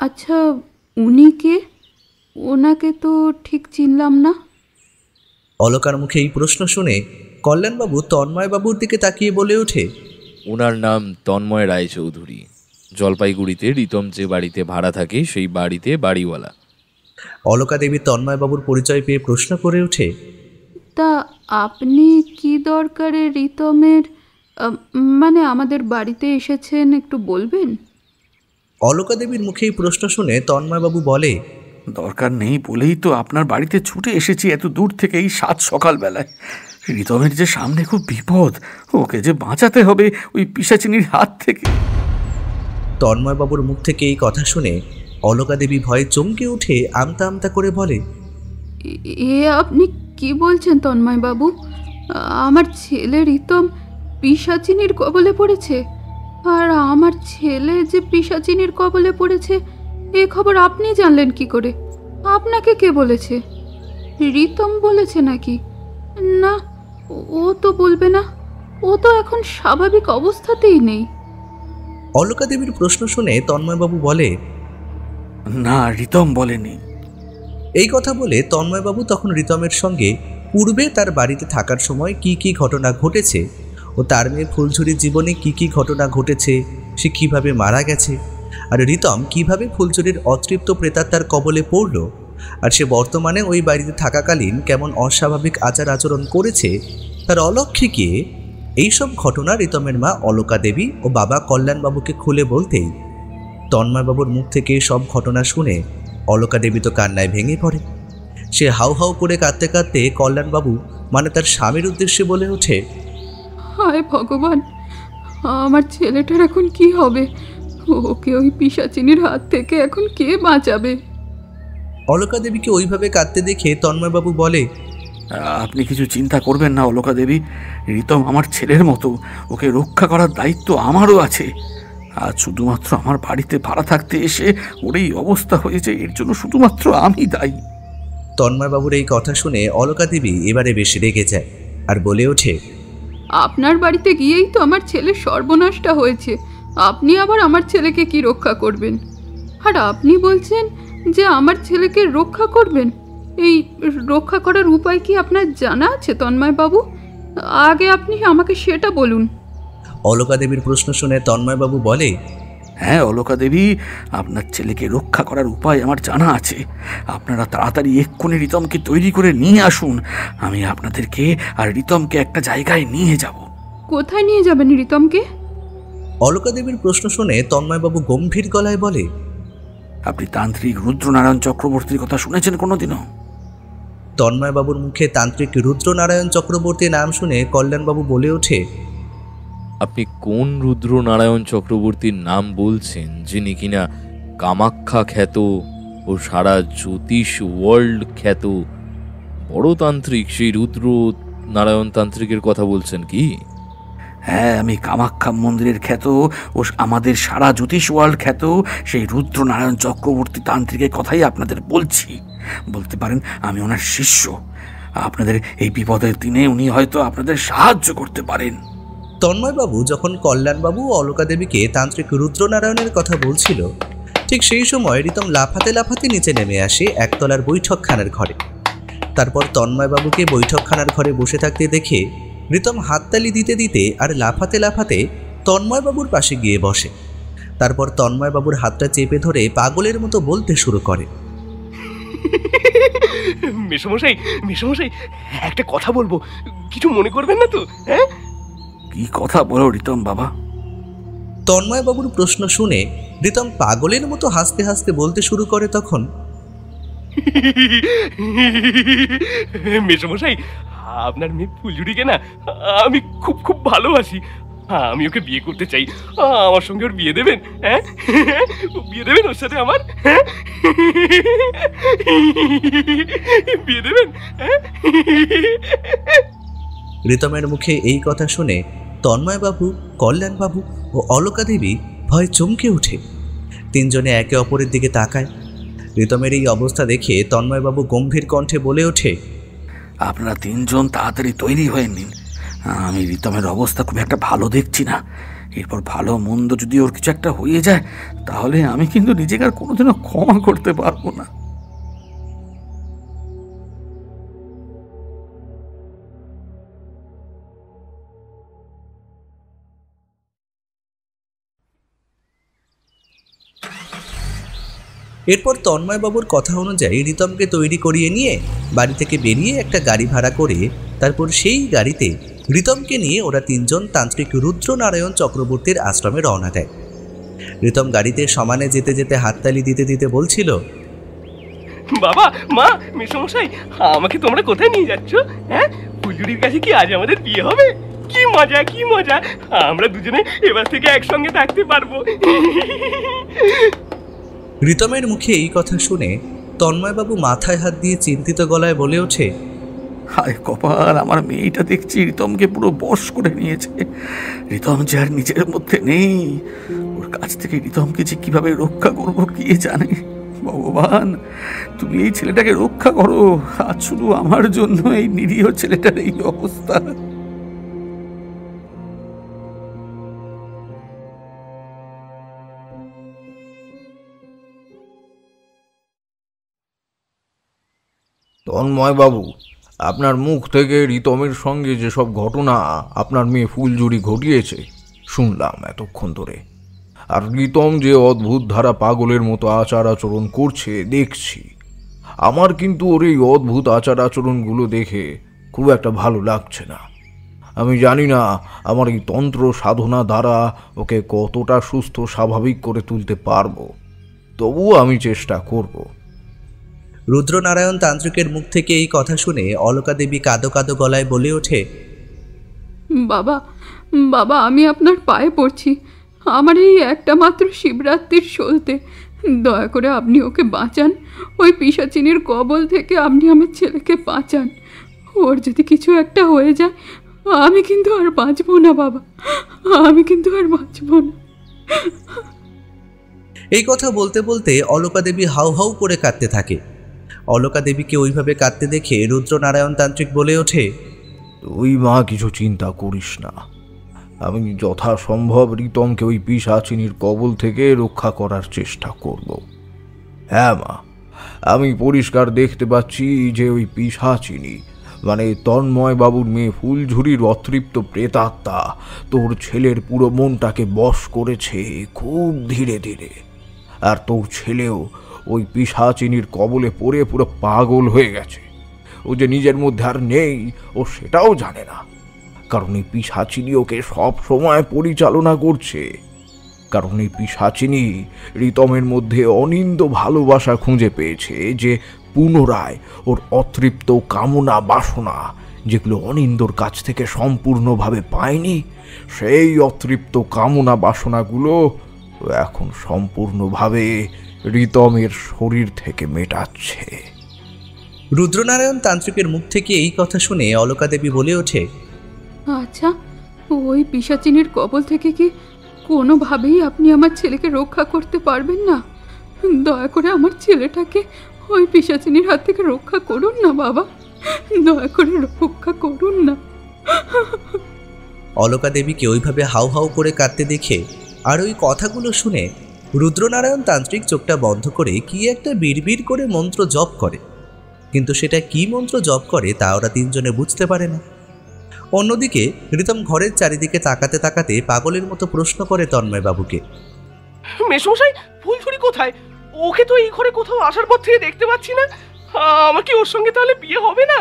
আচ্ছা, উনি কে? ওনাকে তো ঠিক চিনলাম না।
অলকার মুখে এই প্রশ্ন শুনে কল্যাণবাবু তন্ময়বাবুর দিকে তাকিয়ে বলে ওঠে,
ওনার নাম তন্ময় রায়চৌধুরী। জলপাইগুড়িতে রিতম যে বাড়িতে ভাড়া থাকে সেই বাড়িতে বাড়িওয়ালা।
অলকা দেবী তন্ময়বাবুর পরিচয় পেয়ে প্রশ্ন করে ওঠে,
তা আপনি কি দরকারে রিতমের মানে আমাদের বাড়িতে এসেছেন একটু বলবেন?
অলকা দেবীর মুখে এই প্রশ্ন শুনে তন্ময়বাবু বলে,
দরকার নেই বলেই তো আপনার বাড়িতে ছুটে এসেছি এত দূর থেকে এই সাত সকালবেলায়। রিতমের যে সামনে খুব বিপদ, ওকে যে বাঁচাতে হবে ওই পিশাচিনীর হাত থেকে।
তন্ময়বাবুর মুখ থেকে এই কথা শুনে অলকা দেবী ভয়ে চমকে উঠে আমতা আমতা করে বলে,
এ আপনি কি বলছেন তন্ময়বাবু? আমার ছেলে রিতম পিশাচিনীর কবলে পড়েছে, আর আমার ছেলে যে পিশাচিনীর কবলে পড়েছে এ খবর আপনি জানলেন কি করে? আপনাকে কে বলেছে? রিতম বলেছে নাকি? না, ও তো বলবে না, ও তো এখন স্বাভাবিক অবস্থাতেই নেই।
অলকা দেবীর প্রশ্ন শুনে তন্ময়বাবু বলে,
না, রিতম বলেনি।
এই কথা বলে তন্ময়বাবু তখন রিতমের সঙ্গে পূর্বে তার বাড়িতে থাকার সময় কি কি ঘটনা ঘটেছে ও তার মেয়ে ফুলঝুরির জীবনে কি কি ঘটনা ঘটেছে, সে কিভাবে মারা গেছে, আর রিতম কিভাবে ফুলঝুরির অতৃপ্ত প্রেতাত্মার কবলে পড়ল, আর সে বর্তমানে ওই বাড়িতে থাকাকালীন কেমন অস্বাভাবিক আচার আচরণ করেছে তার অলক্ষ্যে গিয়ে এইসব ঘটনা রিতমের মা অলকা দেবী ও বাবা কল্যাণবাবুকে খুলে বলতেই তন্ময়বাবুর মুখ থেকে সব ঘটনা শুনে অলকা দেবী তো কান্নায় ভেঙে পড়ে। সে হাউ হাউ করে কাঁদতে কাঁদতে কল্যাণবাবু মানে তার স্বামীর উদ্দেশ্যে বলে ওঠে,
হায় ভগবান, আমার ছেলেটার এখন কি হবে? ওকে ওই পিশাচিনীর হাত থেকে এখন কে বাঁচাবে?
অলকা দেবীকে ওইভাবে কাঁদতে দেখে তন্ময়বাবু বলে,
আপনি কিছু চিন্তা করবেন না অলকা দেবী, রিতম আমার ছেলের মতো, ওকে রক্ষা করার দায়িত্ব আমারও আছে। আজ শুধুমাত্র আমার বাড়িতে ভাড়া থাকতে এসে ওর এই অবস্থা হয়েছে, এর জন্য শুধুমাত্র আমি দায়ী।
তন্ময়বাবুর এই কথা শুনে অলকা দেবী এবারে বেশ রেগে যায় আর বলে ওঠে,
আপনার বাড়িতে গিয়েই তো আমার ছেলের সর্বনাশটা হয়েছে, আপনি আবার আমার ছেলেকে কি রক্ষা করবেন? আর আপনি বলছেন যে আমার ছেলেকে রক্ষা করবেন? এই রক্ষা করার উপায় কি আপনার জানা আছে তন্ময়বাবু? আগে আপনি আমাকে সেটা বলুন।
অলকা দেবীর প্রশ্ন শুনে তন্ময়বাবু বলে,
হ্যাঁ অলকা দেবী, আপনার ছেলেকে রক্ষা করার উপায় আমার জানা আছে। আপনারা তাড়াতাড়ি এক্ষুনি রিতমকে তৈরি করে নিয়ে আসুন, আমি আপনাদেরকে আর রিতমকে একটা জায়গায় নিয়ে যাব।
কোথায় নিয়ে যাবেন রিতমকে?
অলকা দেবীর প্রশ্ন শুনে তন্ময়বাবু গম্ভীর গলায় বলে,
আপনি তান্ত্রিক রুদ্রনারায়ণ চক্রবর্তীর কথা শুনেছেন কোনোদিনও?
তন্ময়বাবুর মুখে তান্ত্রিক রুদ্রনারায়ণ চক্রবর্তী নাম শুনে কল্যাণবাবু বলে ওঠে,
আপনি কোন রুদ্রনারায়ণ চক্রবর্তীর নাম বলছেন, যিনি কিনা কামাখ্যা খ্যাত ও সারা জ্যোতিষ ওয়ার্ল্ড খ্যাত বড় তান্ত্রিক? সেই রুদ্র নারায়ণ তান্ত্রিকের কথা বলছেন কি?
হ্যাঁ, আমি কামাখ্যা মন্দিরের খ্যাত ও আমাদের সারা জ্যোতিষ ওয়ার্ল্ড খ্যাত সেই রুদ্রনারায়ণ চক্রবর্তী তান্ত্রিকের কথাই আপনাদের বলছি। বলতে পারেন আমি ওনার শিষ্য। আপনাদের এই বিপদের দিনে উনি হয়তো আপনাদের সাহায্য করতে পারেন।
তন্ময়বাবু যখন কল্যাণবাবু ও অলকা দেবীকে তান্ত্রিক রুদ্রনারায়ণের কথা বলছিল, ঠিক সেই সময় রিতম লাফাতে লাফাতে নিচে নেমে আসে একতলার বৈঠকখানার ঘরে। তারপর তন্ময়বাবুকে বৈঠকখানার ঘরে বসে থাকতে দেখে রিতম হাততালি দিতে দিতে আর লাফাতে লাফাতে তন্ময়বাবুর পাশে গিয়ে বসে। তারপর তন্ময়বাবুর হাতটা চেপে ধরে পাগলের মতো বলতে শুরু করে,
মেসমশাই মেসমশাই, একটা কথা বলবো, কিছু মনে করবেন না তো? হ্যাঁ,
কি কথা বলো রিতম বাবা?
তন্ময়বাবুর প্রশ্ন শুনে রিতম পাগলের মতো হাসতে হাসতে বলতে শুরু করে তখন,
মেসমশাই, আপনার মেয়ে ফুলঝুরিকে না আমি খুব খুব ভালোবাসি। আমি ওকে বিয়ে করতে চাই। আমার সঙ্গে ওর বিয়ে দেবেন? হ্যাঁ, বিয়ে দেবেন ওর সাথে আমার? হ্যাঁ, বিয়ে দেবেন?
রিতমের মুখে এই কথা শুনে তন্ময়বাবু, কল্যাণবাবু ও অলকা দেবী ভয়ে চমকে ওঠে। তিনজনে একে অপরের দিকে তাকায়। রিতমের এই অবস্থা দেখে তন্ময়বাবু গম্ভীর কণ্ঠে বলে ওঠে,
আপনারা তিনজন তাড়াতাড়ি তৈরি হয়ে নিন। আমি রিতমের অবস্থা খুব একটা ভালো দেখছি না। এরপর ভালো মন্দ যদি ওর কিছু একটা হয়ে যায় তাহলে আমি কিন্তু নিজেকে আর কোনোদিনও ক্ষমা করতে পারবো না।
এরপর তন্ময়বাবুর কথা অনুযায়ী রিতমকে তৈরি করিয়ে নিয়ে বাড়ি থেকে বেরিয়ে একটা গাড়ি ভাড়া করে তারপর সেই গাড়িতে রিতমকে নিয়ে ওরা তিনজন তান্ত্রিক রুদ্রনারায়ণ চক্রবর্তীর আশ্রমে রওনা দেয়। রিতম গাড়িতে সমানে যেতে যেতে হাততালি দিতে দিতে বলছিল,
বাবা, মা, মেসমশাই, আমাকে তোমরা কোথায় নিয়ে যাচ্ছ? হ্যাঁ, ফুলঝুরির কাছে কি আজ আমাদের বিয়ে হবে? কি মজা, কি মজা! আমরা দুজনে এবার থেকে একসঙ্গে থাকতে পারবো।
রিতমের মুখে এই কথা শুনে তন্ময়বাবু মাথায় হাত দিয়ে চিন্তিত গলায় বলে ওঠে,
হায় কপাল, আমার মেয়েটা দেখছি রিতমকে পুরো বশ করে নিয়েছে। রিতম যে আর নিজের মধ্যে নেই, ওর কাছ থেকে রিতমকে যে কিভাবে রক্ষা করবো কে জানে। ভগবান, তুমি এই ছেলেটাকে রক্ষা করো। আজ শুধু আমার জন্য এই নিরীহ ছেলেটার এই অবস্থা।
তন্ময় বাবু, আপনার মুখ থেকে রিতমের সঙ্গে যেসব ঘটনা আপনার মেয়ে ফুলঝুরি ঘটিয়েছে শুনলাম এতক্ষণ ধরে, আর রিতম যে অদ্ভুত ধারা পাগলের মতো আচার আচরণ করছে দেখছি। আমার কিন্তু ওর এই অদ্ভুত আচার আচরণগুলো দেখে খুব একটা ভালো লাগছে না। আমি জানি না আমার এই তন্ত্র সাধনা দ্বারা ওকে কতটা সুস্থ স্বাভাবিক করে তুলতে পারবো, তবুও আমি চেষ্টা করব।
রুদ্রনারায়ণ তান্ত্রিকের মুখ থেকে এই কথা শুনে অলকা দেবী কাঁদো কাঁদো গলায় বলে ওঠে,
বাবা, বাবা, আমি আপনার পায়ে পড়ছি। আমার এই একটা মাত্র শিবরাত্রির সলতে, দয়া করে আপনি ওকে বাঁচান। ওই পিশাচিনীর কবল থেকে আপনি আমার ছেলেকে বাঁচান। ওর যদি কিছু একটা হয়ে যায়, আমি কিন্তু আর বাঁচবো না বাবা, আমি কিন্তু আর বাঁচবো না।
এই কথা বলতে বলতে অলকা দেবী হাউ হাউ করে কাঁদতে থাকে। অলকা দেবীকে ওইভাবে কাঁদতে দেখে রুদ্রনারায়ণ তান্ত্রিক বলে ওঠে,
তুই মা কিছু চিন্তা করিস না, আমি যথাসম্ভব রিতমকে ওই পিশাচিনীর কবল থেকে রক্ষা করার চেষ্টা করব। হ্যাঁ মা, আমি পরিষ্কার দেখতে পাচ্ছি যে ওই পিশাচিনী মানে তন্ময় বাবুর মেয়ে ফুলঝুরির অতৃপ্ত প্রেতাত্মা তোর ছেলের পুরো মনটাকে বশ করেছে খুব ধীরে ধীরে। আর তোর ছেলেও ওই পিশাচিনীর কবলে পড়ে পুরো পাগল হয়ে গেছে। ও যে নিজের মধ্যে আর নেই ও সেটাও জানে না, কারণ এই পিশাচিনী ওকে সব সময় পরিচালনা করছে। কারণ এই পিশাচিনী রিতমের মধ্যে অনিন্দ ভালোবাসা খুঁজে পেয়েছে, যে পুনরায় ওর অতৃপ্ত কামনা বাসনা যেগুলো অনিন্দর কাছ থেকে সম্পূর্ণভাবে পায়নি, সেই অতৃপ্ত কামনা বাসনাগুলো এখন সম্পূর্ণভাবে রিতমের শরীর থেকে মেটাচ্ছে।
রুদ্রনারায়ণ তান্ত্রিকের মুখ থেকে এই কথা শুনে অলকা দেবী বলে ওঠে,
আচ্ছা, ওই পিশাচিনীর কবল থেকে কি কোনোভাবেই আপনি আমার ছেলেকে রক্ষা করতে পারবেন না? দয়া করে আমার ছেলেটাকে ওই পিশাচিনীর হাত থেকে রক্ষা করুন না বাবা, দয়া করে রক্ষা করুন না।
অলকা দেবীকে ওইভাবে হাউ হাউ করে কাঁদতে দেখে আর ওই কথাগুলো শুনে রুদ্রনারায়ণ তান্ত্রিক চোখটা বন্ধ করে কি একটা বিড়বিড় করে মন্ত্র জপ করে, কিন্তু সেটা কি মন্ত্র জপ করে তা ওরা তিনজনে বুঝতে পারে না। অন্যদিকে রিতম ঘরের চারিদিকে তাকাতে তাকাতে পাগলের মতো প্রশ্ন করে তন্ময় বাবুকে,
মেসমশাই, ফুলঝুরি কোথায়? ওকে তো এই ঘরে কোথাও আসার পর থেকে দেখতে পাচ্ছি না। আমার কি ওর সঙ্গে তাহলে বিয়ে হবে না?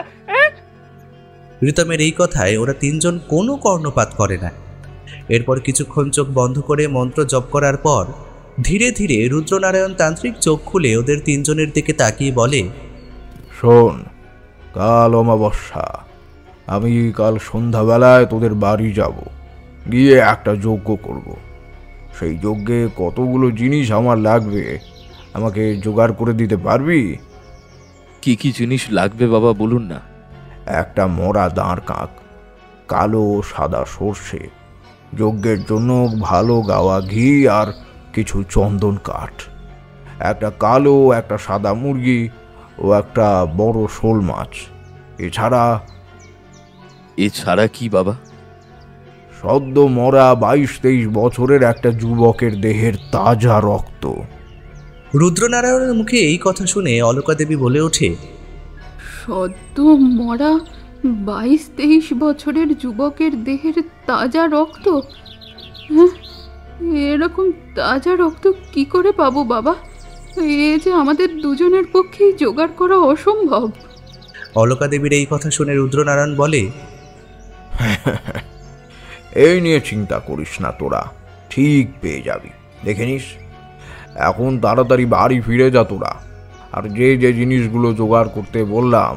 রিতমের এই কথায় ওরা তিনজন কোনো কর্ণপাত করে না। এরপর কিছুক্ষণ চোখ বন্ধ করে মন্ত্র জপ করার পর ধীরে ধীরে রুদ্রনারায়ণ তান্ত্রিক চোখ খুলে ওদের তিনজনের দিকে তাকিয়ে বলে,
শোন, কাল অমাবস্যা, আমি কাল সন্ধ্যাবেলায় তোদের বাড়ি যাব, গিয়ে একটা যজ্ঞ করব। সেই যজ্ঞে কতগুলো জিনিস আমার লাগবে, আমাকে জোগাড় করে দিতে পারবি?
কি কি জিনিস লাগবে বাবা বলুন না।
একটা মরা দাঁড় কাক, কালো সাদা সর্ষে, যজ্ঞের জন্য ভালো গাওয়া ঘি আর কিছু চন্দন কাঠ, একটা কালো একটা সাদা মুরগি ও একটা বড় শোল মাছ।
এছাড়া কি বাবা?
সদ্য মরা 22-23 বছরের একটা যুবকের দেহের তাজা রক্ত।
রুদ্রনারায়ণের মুখে এই কথা শুনে অলকা দেবী বলে ওঠে,
সদ্য মরা 22-23 বছরের যুবকের দেহের তাজা রক্ত? হ্যাঁ, এরকম তাজা রক্ত কি করে পাবো বাবা? এ যে আমাদের দুজনের পক্ষেই জোগাড় করা অসম্ভব।
অলকা দেবীর এই কথা শুনে রুদ্রনারায়ণ বলে,
এই নিয়ে চিন্তা করিস না তোরা, ঠিক পেয়ে যাবি। দেখে নিস, এখন তাড়াতাড়ি বাড়ি ফিরে যা তোরা। আর যে যে জিনিসগুলো জোগাড় করতে বললাম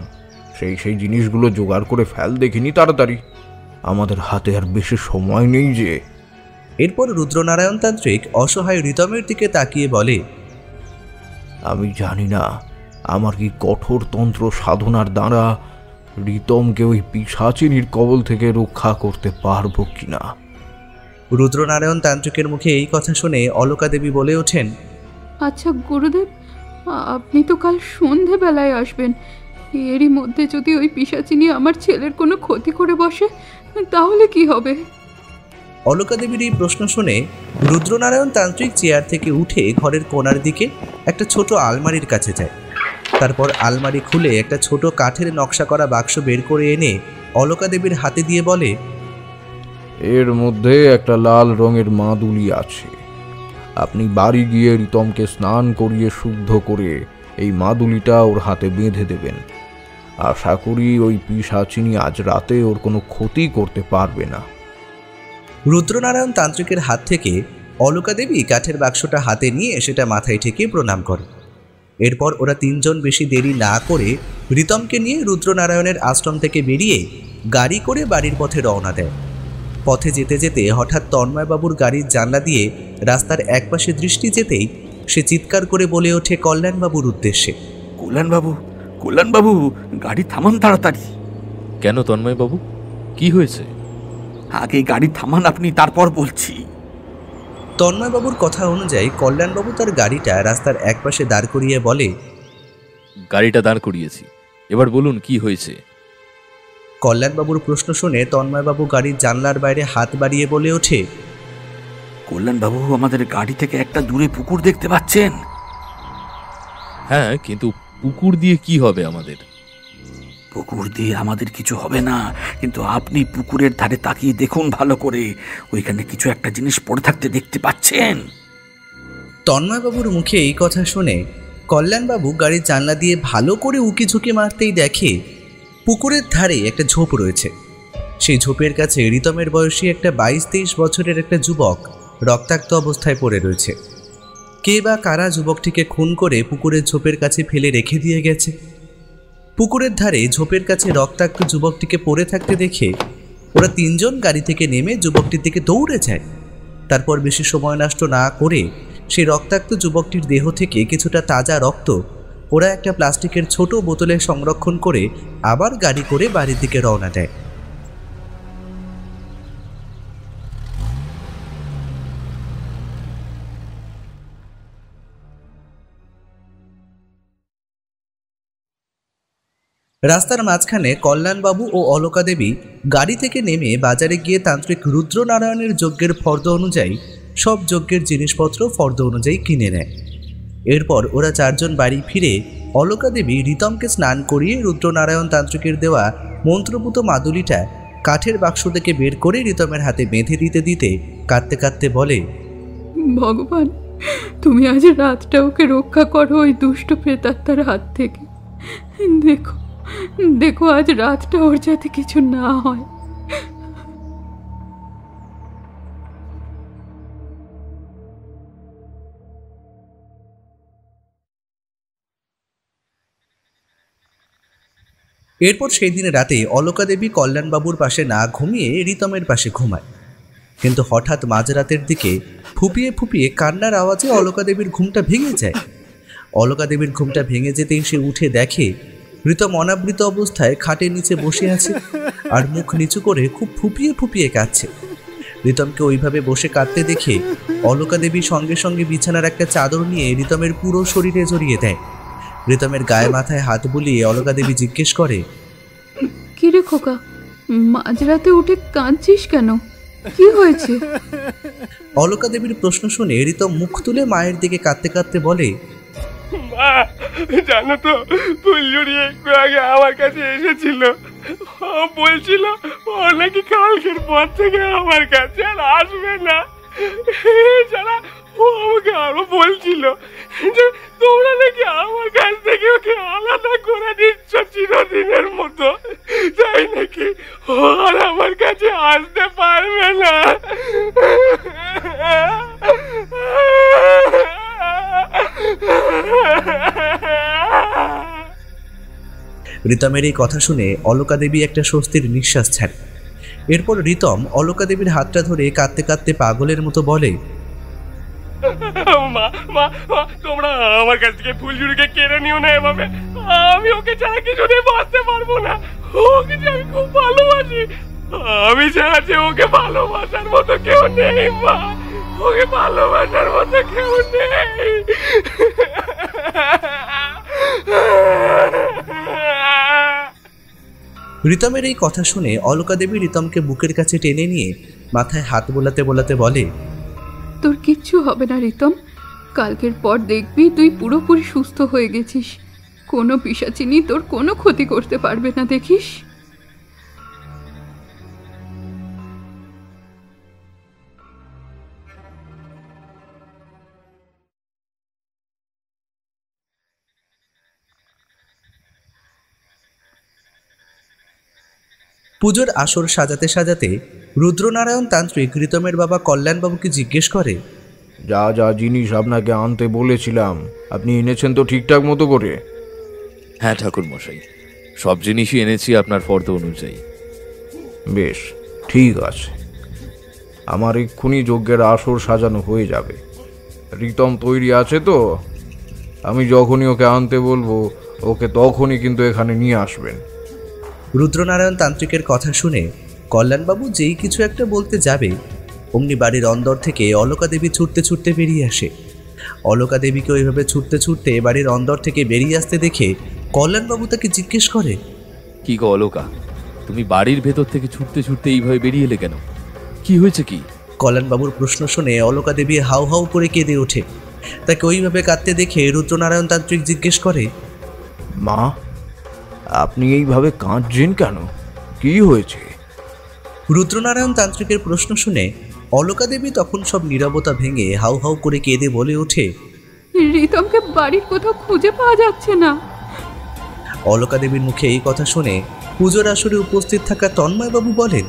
সেই জিনিসগুলো জোগাড় করে ফেল দেখিনি তাড়াতাড়ি, আমাদের হাতে আর বেশি সময় নেই যে।
এরপর রুদ্রনারায়ণ তান্ত্রিক অসহায় রিতমের দিকে তাকিয়ে বলে,
আমি জানি না আমার কি কঠোর তন্ত্র সাধনার দ্বারা রিতমকে ওই পিশাচিনীর কবল থেকে রক্ষা করতে পারবো কিনা।
রুদ্রনারায়ণ তান্ত্রিকের মুখে এই কথা শুনে অলকা দেবী বলে ওঠেন,
আচ্ছা গুরুদেব, আপনি তো কাল সন্ধেবেলায় আসবেন। এরই মধ্যে যদি ওই পিশাচিনী আমার ছেলের কোনো ক্ষতি করে বসে তাহলে কি হবে?
অলকা দেবীর এই প্রশ্ন শুনে রুদ্রনারায়ণ তান্ত্রিক চেয়ার থেকে উঠে ঘরের কোণার দিকে একটা ছোট আলমারির কাছে যায়। তারপর আলমারি খুলে একটা ছোট কাঠের নকশা করা বাক্স বের করে এনে অলকা দেবীর হাতে দিয়ে বলে,
এর মধ্যে একটা লাল রঙের মাদুলি আছে। আপনি বাড়ি গিয়ে রিতমকে স্নান করিয়ে শুদ্ধ করে এই মাদুলিটা ওর হাতে বেঁধে দেবেন। আশা করি ওই পিশাচিনী আজ রাতে ওর কোনো ক্ষতি করতে পারবে না।
রুদ্রনারায়ণ তান্ত্রিকের হাত থেকে অলকা দেবী কাঠের বাক্সটা হাতে নিয়ে সেটা মাথায় ঠেকে প্রণাম করে। এরপর ওরা তিনজন বেশি দেরি না করে রিতমকে নিয়ে রুদ্রনারায়ণের আশ্রম থেকে বেরিয়ে গাড়ি করে বাড়ির পথে রওনা দেয়। পথে যেতে যেতে হঠাৎ তন্ময়বাবুর গাড়ির জানলা দিয়ে রাস্তার একপাশে দৃষ্টি যেতেই সে চিৎকার করে বলে ওঠে কল্যাণবাবুর উদ্দেশ্যে,
কল্যাণবাবু, গাড়ি থামান তাড়াতাড়ি।
কেন তন্ময়বাবু, কি হয়েছে?
আগে গাড়ি থামান আপনি, তারপর বলছি।
তন্ময়বাবুর কথা অনুযায়ী কল্যাণবাবু তার গাড়িটা রাস্তার একপাশে দাঁড় করিয়ে বলে,
গাড়িটা দাঁড় করিয়েছি, এবার বলুন কি হয়েছে।
কল্যাণবাবুর প্রশ্ন শুনে তন্ময়বাবু গাড়ির জানলার বাইরে হাত বাড়িয়ে বলে ওঠে,
কল্যাণবাবু, আমাদের গাড়ি থেকে একটা দূরে পুকুর দেখতে পাচ্ছেন?
হ্যাঁ, কিন্তু পুকুর দিয়ে কি হবে আমাদের?
পুকুর দিয়ে আমাদের কিছু হবে না, কিন্তু আপনি পুকুরের ধারে তাকিয়ে দেখুন ভালো করে, ওইখানে কিছু একটা জিনিস পড়ে থাকতে দেখতে পাচ্ছেন?
তন্ময়বাবুর মুখে এই কথা শুনে কল্যাণবাবু গাড়ির জানলা দিয়ে ভালো করে উকি ঝুঁকি মারতেই দেখে পুকুরের ধারে একটা ঝোপ রয়েছে। সেই ঝোপের কাছে রিতমের বয়সী একটা 22-23 বছরের একটা যুবক রক্তাক্ত অবস্থায় পড়ে রয়েছে। কে বা কারা যুবকটিকে খুন করে পুকুরের ঝোপের কাছে ফেলে রেখে দিয়ে গেছে। পুকুরের ধারে ঝোপের কাছে রক্তাক্ত যুবকটিকে পড়ে থাকতে দেখে ওরা তিনজন গাড়ি থেকে নেমে যুবকটির দিকে দৌড়ে যায়। তারপর বেশি সময় নষ্ট না করে সেই রক্তাক্ত যুবকটির দেহ থেকে কিছুটা তাজা রক্ত ওরা একটা প্লাস্টিকের ছোট বোতলে সংরক্ষণ করে আবার গাড়ি করে বাড়ির দিকে রওনা দেয়। রাস্তার মাঝখানে কল্যাণবাবু ও অলকা দেবী গাড়ি থেকে নেমে বাজারে গিয়ে তান্ত্রিক রুদ্রনারায়ণের যজ্ঞের ফর্দ অনুযায়ী সব যজ্ঞের জিনিসপত্র ফর্দ অনুযায়ী কিনে নেয়। এরপর ওরা চারজন বাড়ি ফিরে অলকা দেবী রিতমকে স্নান করিয়ে রুদ্রনারায়ণ তান্ত্রিকের দেওয়া মন্ত্রপুত মাদুলিটা কাঠের বাক্স থেকে বের করে রিতমের হাতে বেঁধে দিতে দিতে কাঁদতে কাঁদতে বলে,
ভগবান, তুমি আজ রাতটা ওকে রক্ষা করো ওই দুষ্ট প্রেতাত্মার হাত থেকে। দেখো আজ রাতটা ওর যাতে কিছু না হয়।
এরপর সেই দিন রাতে অলকা দেবী কল্যাণবাবুর পাশে না ঘুমিয়ে রিতমের পাশে ঘুমায়। কিন্তু হঠাৎ মাঝরাতের দিকে ফুপিয়ে ফুপিয়ে কান্নার আওয়াজে অলকা দেবীর ঘুমটা ভেঙে যায়। অলকা দেবীর ঘুমটা ভেঙে যেতেই সে উঠে দেখে রিতম অনাবৃত অবস্থায় খাটের নিচে বসে আছে আর মুখ নিচু করে খুব ফুপিয়ে ফুপিয়ে কাঁদছে। রিতমকে ওইভাবে বসে কাঁদতে দেখে অলকা দেবী সঙ্গে সঙ্গে বিছানার একটা চাদর নিয়ে রিতমের পুরো শরীরে জড়িয়ে দেয়। রিতমের গায়ে মাথায় হাত বুলিয়ে অলকা দেবী জিজ্ঞেস করে,
কি রে খোকা, মাঝরাতে উঠে কাঁদছিস কেন? কি হয়েছে?
অলকা দেবীর প্রশ্ন শুনে রিতম মুখ তুলে মায়ের দিকে কাঁদতে কাঁদতে বলে,
মা, জানো তো ফুলঝুরি একটু আগে আমার কাছে এসেছিল। ও বলছিল ও নাকি কালকের পর থেকে আমার কাছে আর আসবে না। যারা ও আমাকে আরো বলছিল যে তোমরা নাকি আমার কাছ থেকে ওকে আলাদা করে দিচ্ছ চিরদিনের মতো, তাই নাকি ও আর আমার কাছে আসতে পারবে না।
রিতমের এই কথা শুনে অলকা দেবী একটা স্বস্তির নিঃশ্বাস ছাড়ে। এরপর রিতম অলকা দেবীর হাতটা ধরে কাঁদতে কাঁদতে পাগলের মতো বলে,
মা মা মা, তোমরা আমার কাছ থেকে ফুলঝুরিকে কেড়ে নিও না এভাবে। আমি ওকে ছাড়া কিছু নিয়ে বাঁচতে পারবো না। ওকে যে আমি খুব ভালোবাসি। আমি ছাড়া যে ওকে ভালোবাসার মতো কেউ নেই মা। ওকে ভালোবাসার মতো কেউ নেই।
রিতমের এই কথা শুনে অলকা দেবী রিতমকে বুকের কাছে টেনে নিয়ে মাথায় হাত বোলাতে বোলাতে বলে,
তোর কিচ্ছু হবে না রিতম, কালকের পর দেখবি তুই পুরোপুরি সুস্থ হয়ে গেছিস। কোনো পিশাচিনি তোর কোনো ক্ষতি করতে পারবে না, দেখিস।
পুজোর আসর সাজাতে সাজাতে রুদ্রনারায়ণ তান্ত্রিক রিতমের বাবা কল্যাণবাবুকে জিজ্ঞেস করে,
যা যা জিনিস আপনাকে আনতে বলেছিলাম আপনি এনেছেন তো ঠিকঠাক মতো করে?
হ্যাঁ ঠাকুর মশাই, সব জিনিসই এনেছি আপনার ফর্দ অনুযায়ী।
বেশ, ঠিক আছে। আমার এক্ষুনি যজ্ঞের আসর সাজানো হয়ে যাবে। রিতম তৈরি আছে তো? আমি যখনই ওকে আনতে বলবো ওকে তখনই কিন্তু এখানে নিয়ে আসবেন।
রুদ্রনারায়ণ তান্ত্রিকের কথা শুনে কল্যাণবাবু যেই কিছু একটা বলতে যাবে অমনি বাড়ির অন্দর থেকে অলকা দেবী ছুটতে ছুটতে বেরিয়ে আসে। অলকা দেবীকে ওইভাবে ছুটতে ছুটতে বাড়ির অন্দর থেকে বেরিয়ে আসতে দেখে কল্যাণবাবু তাকে জিজ্ঞেস করে,
কি গো অলকা, তুমি বাড়ির ভেতর থেকে ছুটতে ছুটতে এইভাবে বেরিয়ে এলে কেন? কি হয়েছে কি?
কল্যাণবাবুর প্রশ্ন শুনে অলকা দেবী হাউ হাউ করে কেঁদে ওঠে। তাকে ওইভাবে কাঁদতে দেখে রুদ্রনারায়ণ তান্ত্রিক জিজ্ঞেস করে,
মা, আপনি এইভাবে কাঁদছেন কেন? কি হয়েছে?
রুদ্রনারায়ণ তান্ত্রিকের প্রশ্ন শুনে অলকা দেবী তখন সব নীরবতা ভেঙে হাউ হাউ করে কেঁদে বলে ওঠে,
রিতমকে বাড়ির কোথাও খুঁজে পাওয়া যাচ্ছে না।
অলকা দেবীর মুখে এই কথা শুনে পুজোর আসরে উপস্থিত থাকা তন্ময়বাবু বলেন,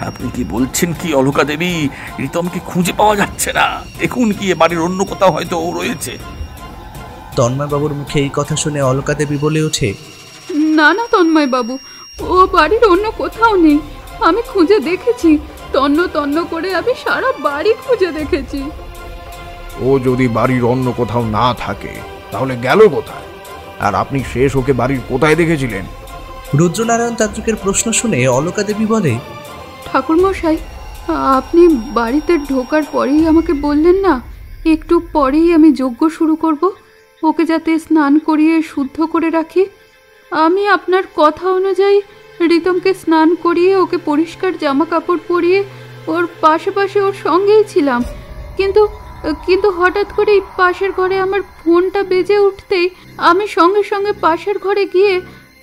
আপনি কি বলছেন কি অলকা দেবী? রিতমকে খুঁজে পাওয়া যাচ্ছে না? দেখুন কি বাড়ির অন্য কোথাও হয়তো ও রয়েছে।
তন্ময়বাবুর মুখে এই কথা শুনে অলকা দেবী বলে ওঠে,
না না তন্ময় বাবু, ও বাড়ির অন্য কোথাও নেই। আমি খুঁজে দেখেছি, তন্ন তন্ন করে আমি সারা বাড়ি খুঁজে দেখেছি।
ও যদি বাড়ির অন্য কোথাও না থাকে তাহলে গেল কোথায়? আর আপনি শেষ ওকে বাড়ির কোথায় দেখেছিলেন?
রুদ্রনারায়ণ তান্ত্রিকের প্রশ্ন শুনে অলকা দেবী বলে,
ঠাকুরমশাই, আপনি বাড়িতে ঢোকার পরেই আমাকে বললেন না একটু পরেই আমি যজ্ঞ শুরু করব, ওকে যাতে স্নান করিয়ে শুদ্ধ করে রাখি। আমি আপনার কথা অনুযায়ী রিতমকে স্নান করিয়ে ওকে পরিষ্কার জামা কাপড় পরিয়ে ওর পাশে পাশে ওর সঙ্গেই ছিলাম। কিন্তু কিন্তু হঠাৎ করেই পাশের ঘরে আমার ফোনটা বেজে উঠতেই আমি সঙ্গে সঙ্গে পাশের ঘরে গিয়ে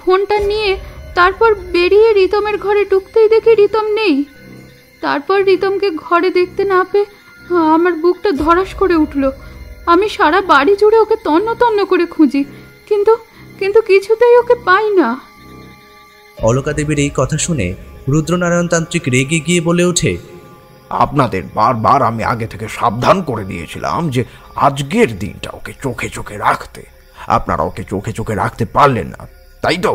ফোনটা নিয়ে তারপর বেরিয়ে রিতমের ঘরে ঢুকতেই দেখি রিতম নেই। তারপর রিতমকে ঘরে দেখতে না পেয়ে আমার বুকটা ধড়াস করে উঠল। আমি সারা বাড়ি জুড়ে ওকে তন্ন তন্ন করে খুঁজি, কিন্তু কিন্তু কিছুতেই ওকে পাই না।
অলকা দেবীর এই কথা শুনে রুদ্রনারায়ণ তান্ত্রিক রেগে গিয়ে বলে ওঠে,
আপনাদের বারবার আমি আগে থেকে সাবধান করে দিয়েছিলাম যে আজকের দিনটা ওকে চোখে চোখে রাখতে। আপনারা ওকে চোখে চোখে রাখতে পারলেন না, তাই তো?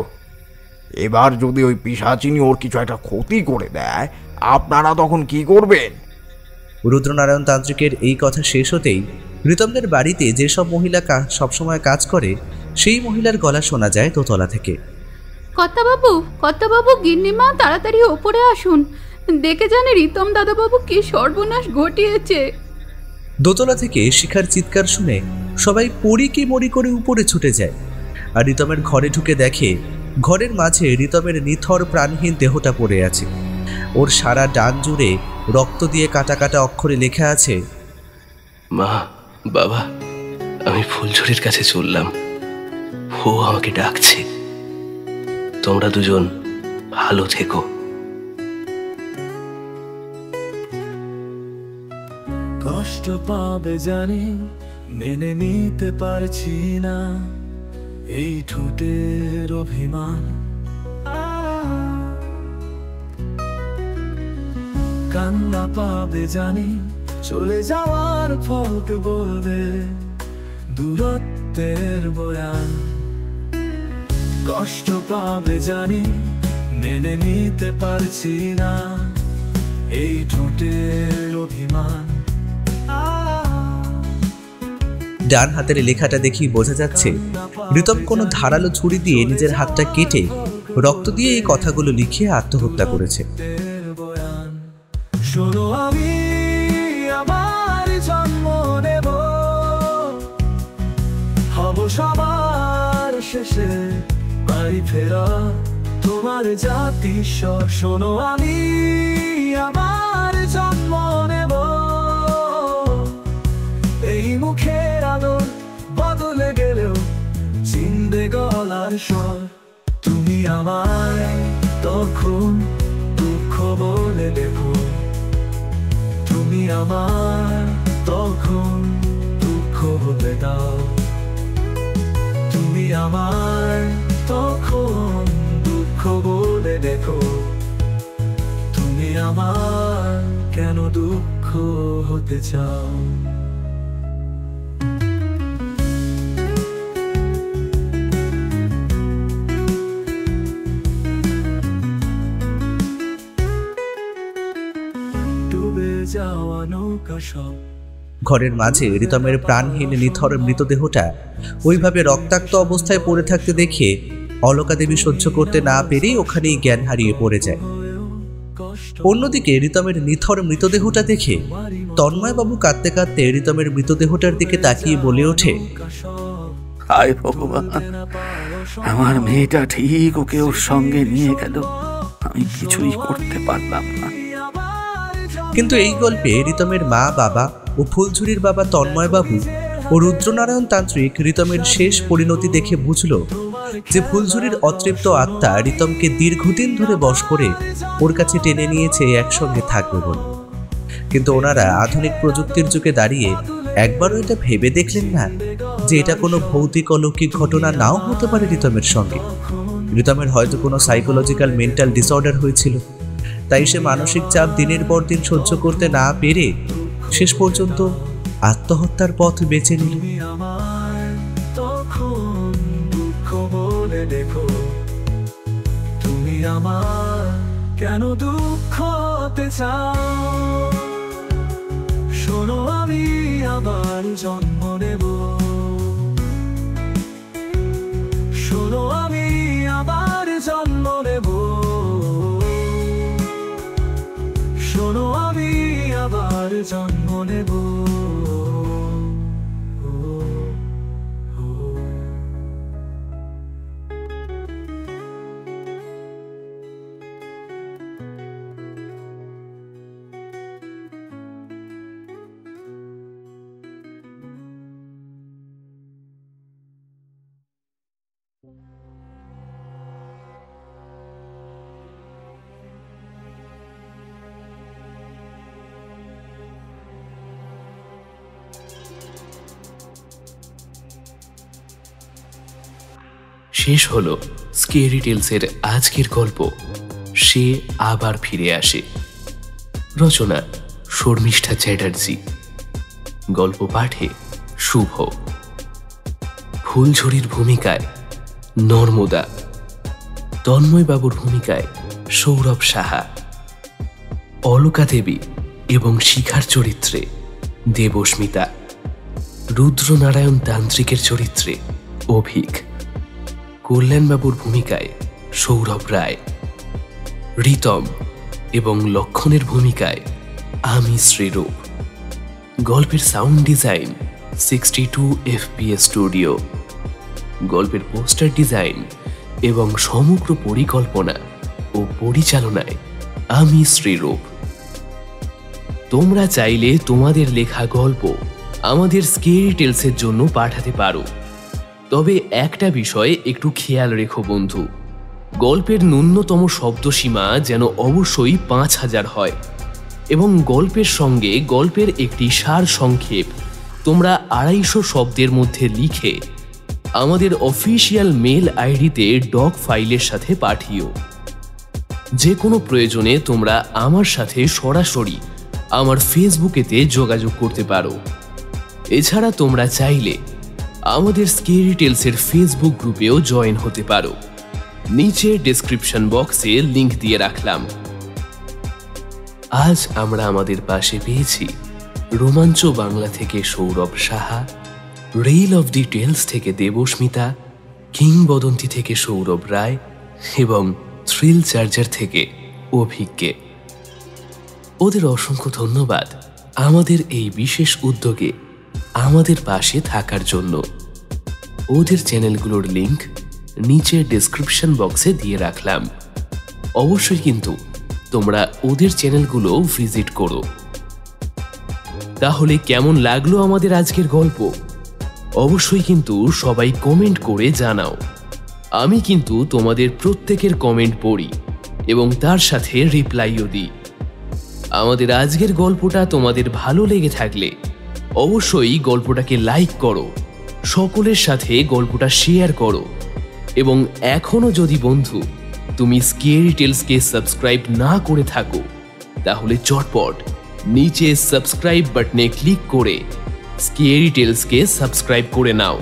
এবার যদি ওই পিশাচিনি ওর কিছু একটা ক্ষতি করে দেয় আপনারা তখন কি করবেন?
রুদ্রনারায়ণ তান্ত্রিকের এই কথা শেষ হতেই রিতমদের বাড়িতে যেসব মহিলা সবসময় কাজ করে সেই মহিলার গলা শোনা যায় দোতলা থেকে।
কর্তাবাবু, গিন্নিমা তাড়াতাড়ি ওপরে আসুন, দেখে জানে রিতম দাদাবাবু কি সর্বনাশ ঘটিয়েছে।
দোতলা থেকে শিখার চিৎকার শুনে সবাই পড়ি কি মরি করে উপরে ছুটে যায়। আর রিতমের ঘরে ঢুকে দেখে ঘরের মাঝে রিতমের নিথর প্রাণহীন দেহটা পড়ে আছে। ওর সারা ডান জুড়ে রক্ত দিয়ে কাটা কাটা অক্ষরে লেখা আছে,
মা, বাবা, আমি ফুলঝুরির কাছে চললাম, ও আমাকে ডাকছে। তোমরা দুজন ভালো থেকো।
কষ্ট পাবে জানি, মেনে নিতে পারছি না এই ঠোঁটের অভিমান। কান্না পাবে জানি, চলে যাওয়ার ফলক বলবে দূরত্বের বয়ান। কষ্ট পাবে জানি, মেনে নিতে পারছি না এই ঠোঁটের অভিমান।
ডান হাতের লেখাটা দেখি বোঝা যাচ্ছে ঋতম কোনো ধারালো ছুরি দিয়ে নিজের হাতটা কেটে রক্ত দিয়ে এই কথাগুলো লিখে আত্মহত্যা করেছে।
শোনো আমি আমার জন্ম নেব, হব সবার শেষে বাড়ি ফেরা তোমার জাতিস্বর। শোনো আমি আমার জন্ম নেব, এই মুখের আদর বদলে গেলেও চিনবে গলার স্বর। তুমি আমায় তখন দুঃখ বলে দেখো, তুমি আমার তখন দুঃখ বলে দাও। তুমি আমার তখন দুঃখ বলে দেখো, তুমি আমার কেন দুঃখ হতে চাও। ডুবে যাওয়া নৌকা সব।
ঘরের মাঝে ঋতমের প্রাণহীন নিথর মৃতদেহটা ওইভাবে রক্তাক্ত অবস্থায় পড়ে থাকতে দেখে অলকা দেবী সহ্য করতে না পেরেই ওখানেই জ্ঞান হারিয়ে পড়ে যায়। অন্যদিকে ঋতমের নিথর মৃতদেহটা দেখে তন্ময়বাবু কাঁদতে কাঁদতে ঋতমের মৃতদেহটার দিকে তাকিয়ে বলে ওঠে,
হায় ভগবান, আমার মেয়েটা ঠিক ওকে ওর সঙ্গে নিয়ে গেল, আমি কিছুই করতে পারলাম না।
কিন্তু এই গল্পে ঋতমের মা বাবা ও ফুলঝুরির বাবা তন্ময়বাবু ও রুদ্রনারায়ণ তান্ত্রিক ঋতমের শেষ পরিণতি দেখে বুঝল যে ফুলঝুরির অতৃপ্ত আত্মা ঋতমকে দীর্ঘদিন ধরে বশ করে ওর কাছে টেনে নিয়েছে একসঙ্গে থাকবে বলে। কিন্তু ওনারা আধুনিক প্রযুক্তির যুগে দাঁড়িয়ে একবারও এটা ভেবে দেখলেন না যে এটা কোনো ভৌতিক অলৌকিক ঘটনা নাও হতে পারে ঋতমের সঙ্গে। ঋতমের হয়তো কোনো সাইকোলজিক্যাল মেন্টাল ডিসঅর্ডার হয়েছিল, তাই সে মানসিক চাপ দিনের পর দিন সহ্য করতে না পেরে শেষ পর্যন্ত আত্মহত্যার পথ বেছে নিল।
দেখো তুমি আমার কেন দুঃখ হতে চাও। শোনো আমি আবার জন্ম নেব, শোনো আমি আবার জন্ম নেব, শোনো আমি আবার জন্ম নেব।
শেষ হলো স্কেরি টেলসের আজকের গল্প সে আবার ফিরে আসে। রচনা শর্মিষ্ঠা চ্যাটার্জি, গল্প পাঠে শুভ। ফুলঝুরির ভূমিকায় নর্মদা, তন্ময়বাবুর ভূমিকায় সৌরভ সাহা, অলকা দেবী এবং শিখার চরিত্রে দেবস্মিতা, রুদ্রনারায়ণ তান্ত্রিকের চরিত্রে অভিক, কল্যাণবাবুর ভূমিকায় সৌরভ রায়, ঋতম এবং লক্ষণের ভূমিকায় আমি শ্রীরূপ। গল্পের সাউন্ড ডিজাইন 62 FPS স্টুডিও। গল্পের পোস্টার ডিজাইন এবং সমগ্র পরিকল্পনা ও পরিচালনায় আমি শ্রীরূপ। তোমরা চাইলে তোমাদের লেখা গল্প আমাদের স্কেরি টেলসের জন্য পাঠাতে পারো, তবে একটা বিষয়ে একটু খেয়াল রেখো বন্ধু, গল্পের ন্যূনতম শব্দসীমা যেন অবশ্যই 5000 হয় এবং গল্পের সঙ্গে গল্পের একটি সার সংক্ষেপ তোমরা 250 শব্দের মধ্যে লিখে আমাদের অফিসিয়াল মেল আইডিতে ডক ফাইলের সাথে পাঠিও। যে কোনো প্রয়োজনে তোমরা আমার সাথে সরাসরি আমার ফেসবুকেতে যোগাযোগ করতে পারো। এছাড়া তোমরা চাইলে আমাদের স্কেরি টেলসের ফেসবুক গ্রুপেও জয়েন হতে পারো। নিচে ডেসক্রিপশন বক্সে লিংক দিয়ে রাখলাম। আজ আমরা আমাদের পাশে পেয়েছি রোমাঞ্চ বাংলা থেকে Sourav Saha, rail of the tales থেকে দেবস্মিতা, কিংবদন্তি থেকে সৌরভ রায় এবং থ্রিল চার্জার থেকে অভিজ্ঞকে। ওদের অসংখ্য ধন্যবাদ আমাদের এই বিশেষ উদ্যোগে আমাদের পাশে থাকার জন্য। ওদের চ্যানেলগুলোর লিংক নিচে ডেসক্রিপশন বক্সে দিয়ে রাখলাম। অবশ্যই কিন্তু তোমরা ওদের চ্যানেলগুলো ভিজিট করো। তাহলে কেমন লাগলো আমাদের আজকের গল্প? অবশ্যই কিন্তু সবাই কমেন্ট করে জানাও। আমি কিন্তু তোমাদের প্রত্যেকের কমেন্ট পড়ি এবং তার সাথে রিপ্লাইও দিই। আমাদের আজকের গল্পটা তোমাদের ভালো লেগে থাকলে অবশ্যই গল্পটাকে লাইক করো, সকলের সাথে গল্পটা শেয়ার করো এবং এখনো যদি বন্ধু তুমি স্কেরি টেলসকে সাবস্ক্রাইব না করে থাকো তাহলে চটপট নিচে সাবস্ক্রাইব বাটনে ক্লিক করে স্কেরি টেলসকে সাবস্ক্রাইব করে নাও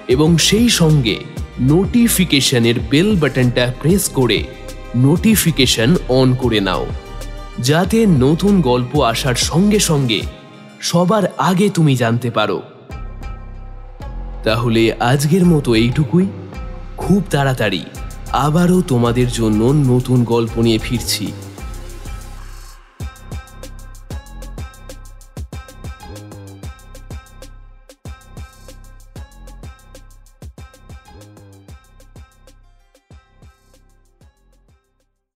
এবং সেই সঙ্গে নোটিফিকেশনের বেল বাটনটা প্রেস করে নোটিফিকেশন অন করে নাও, যাতে নতুন গল্প আসার সঙ্গে সঙ্গে সবার আগে তুমি জানতে পারো। তাহলে আজকের মতো এইটুকুই। খুব তাড়াতাড়ি আবারও তোমাদের জন্য নতুন গল্প নিয়ে ফিরছি।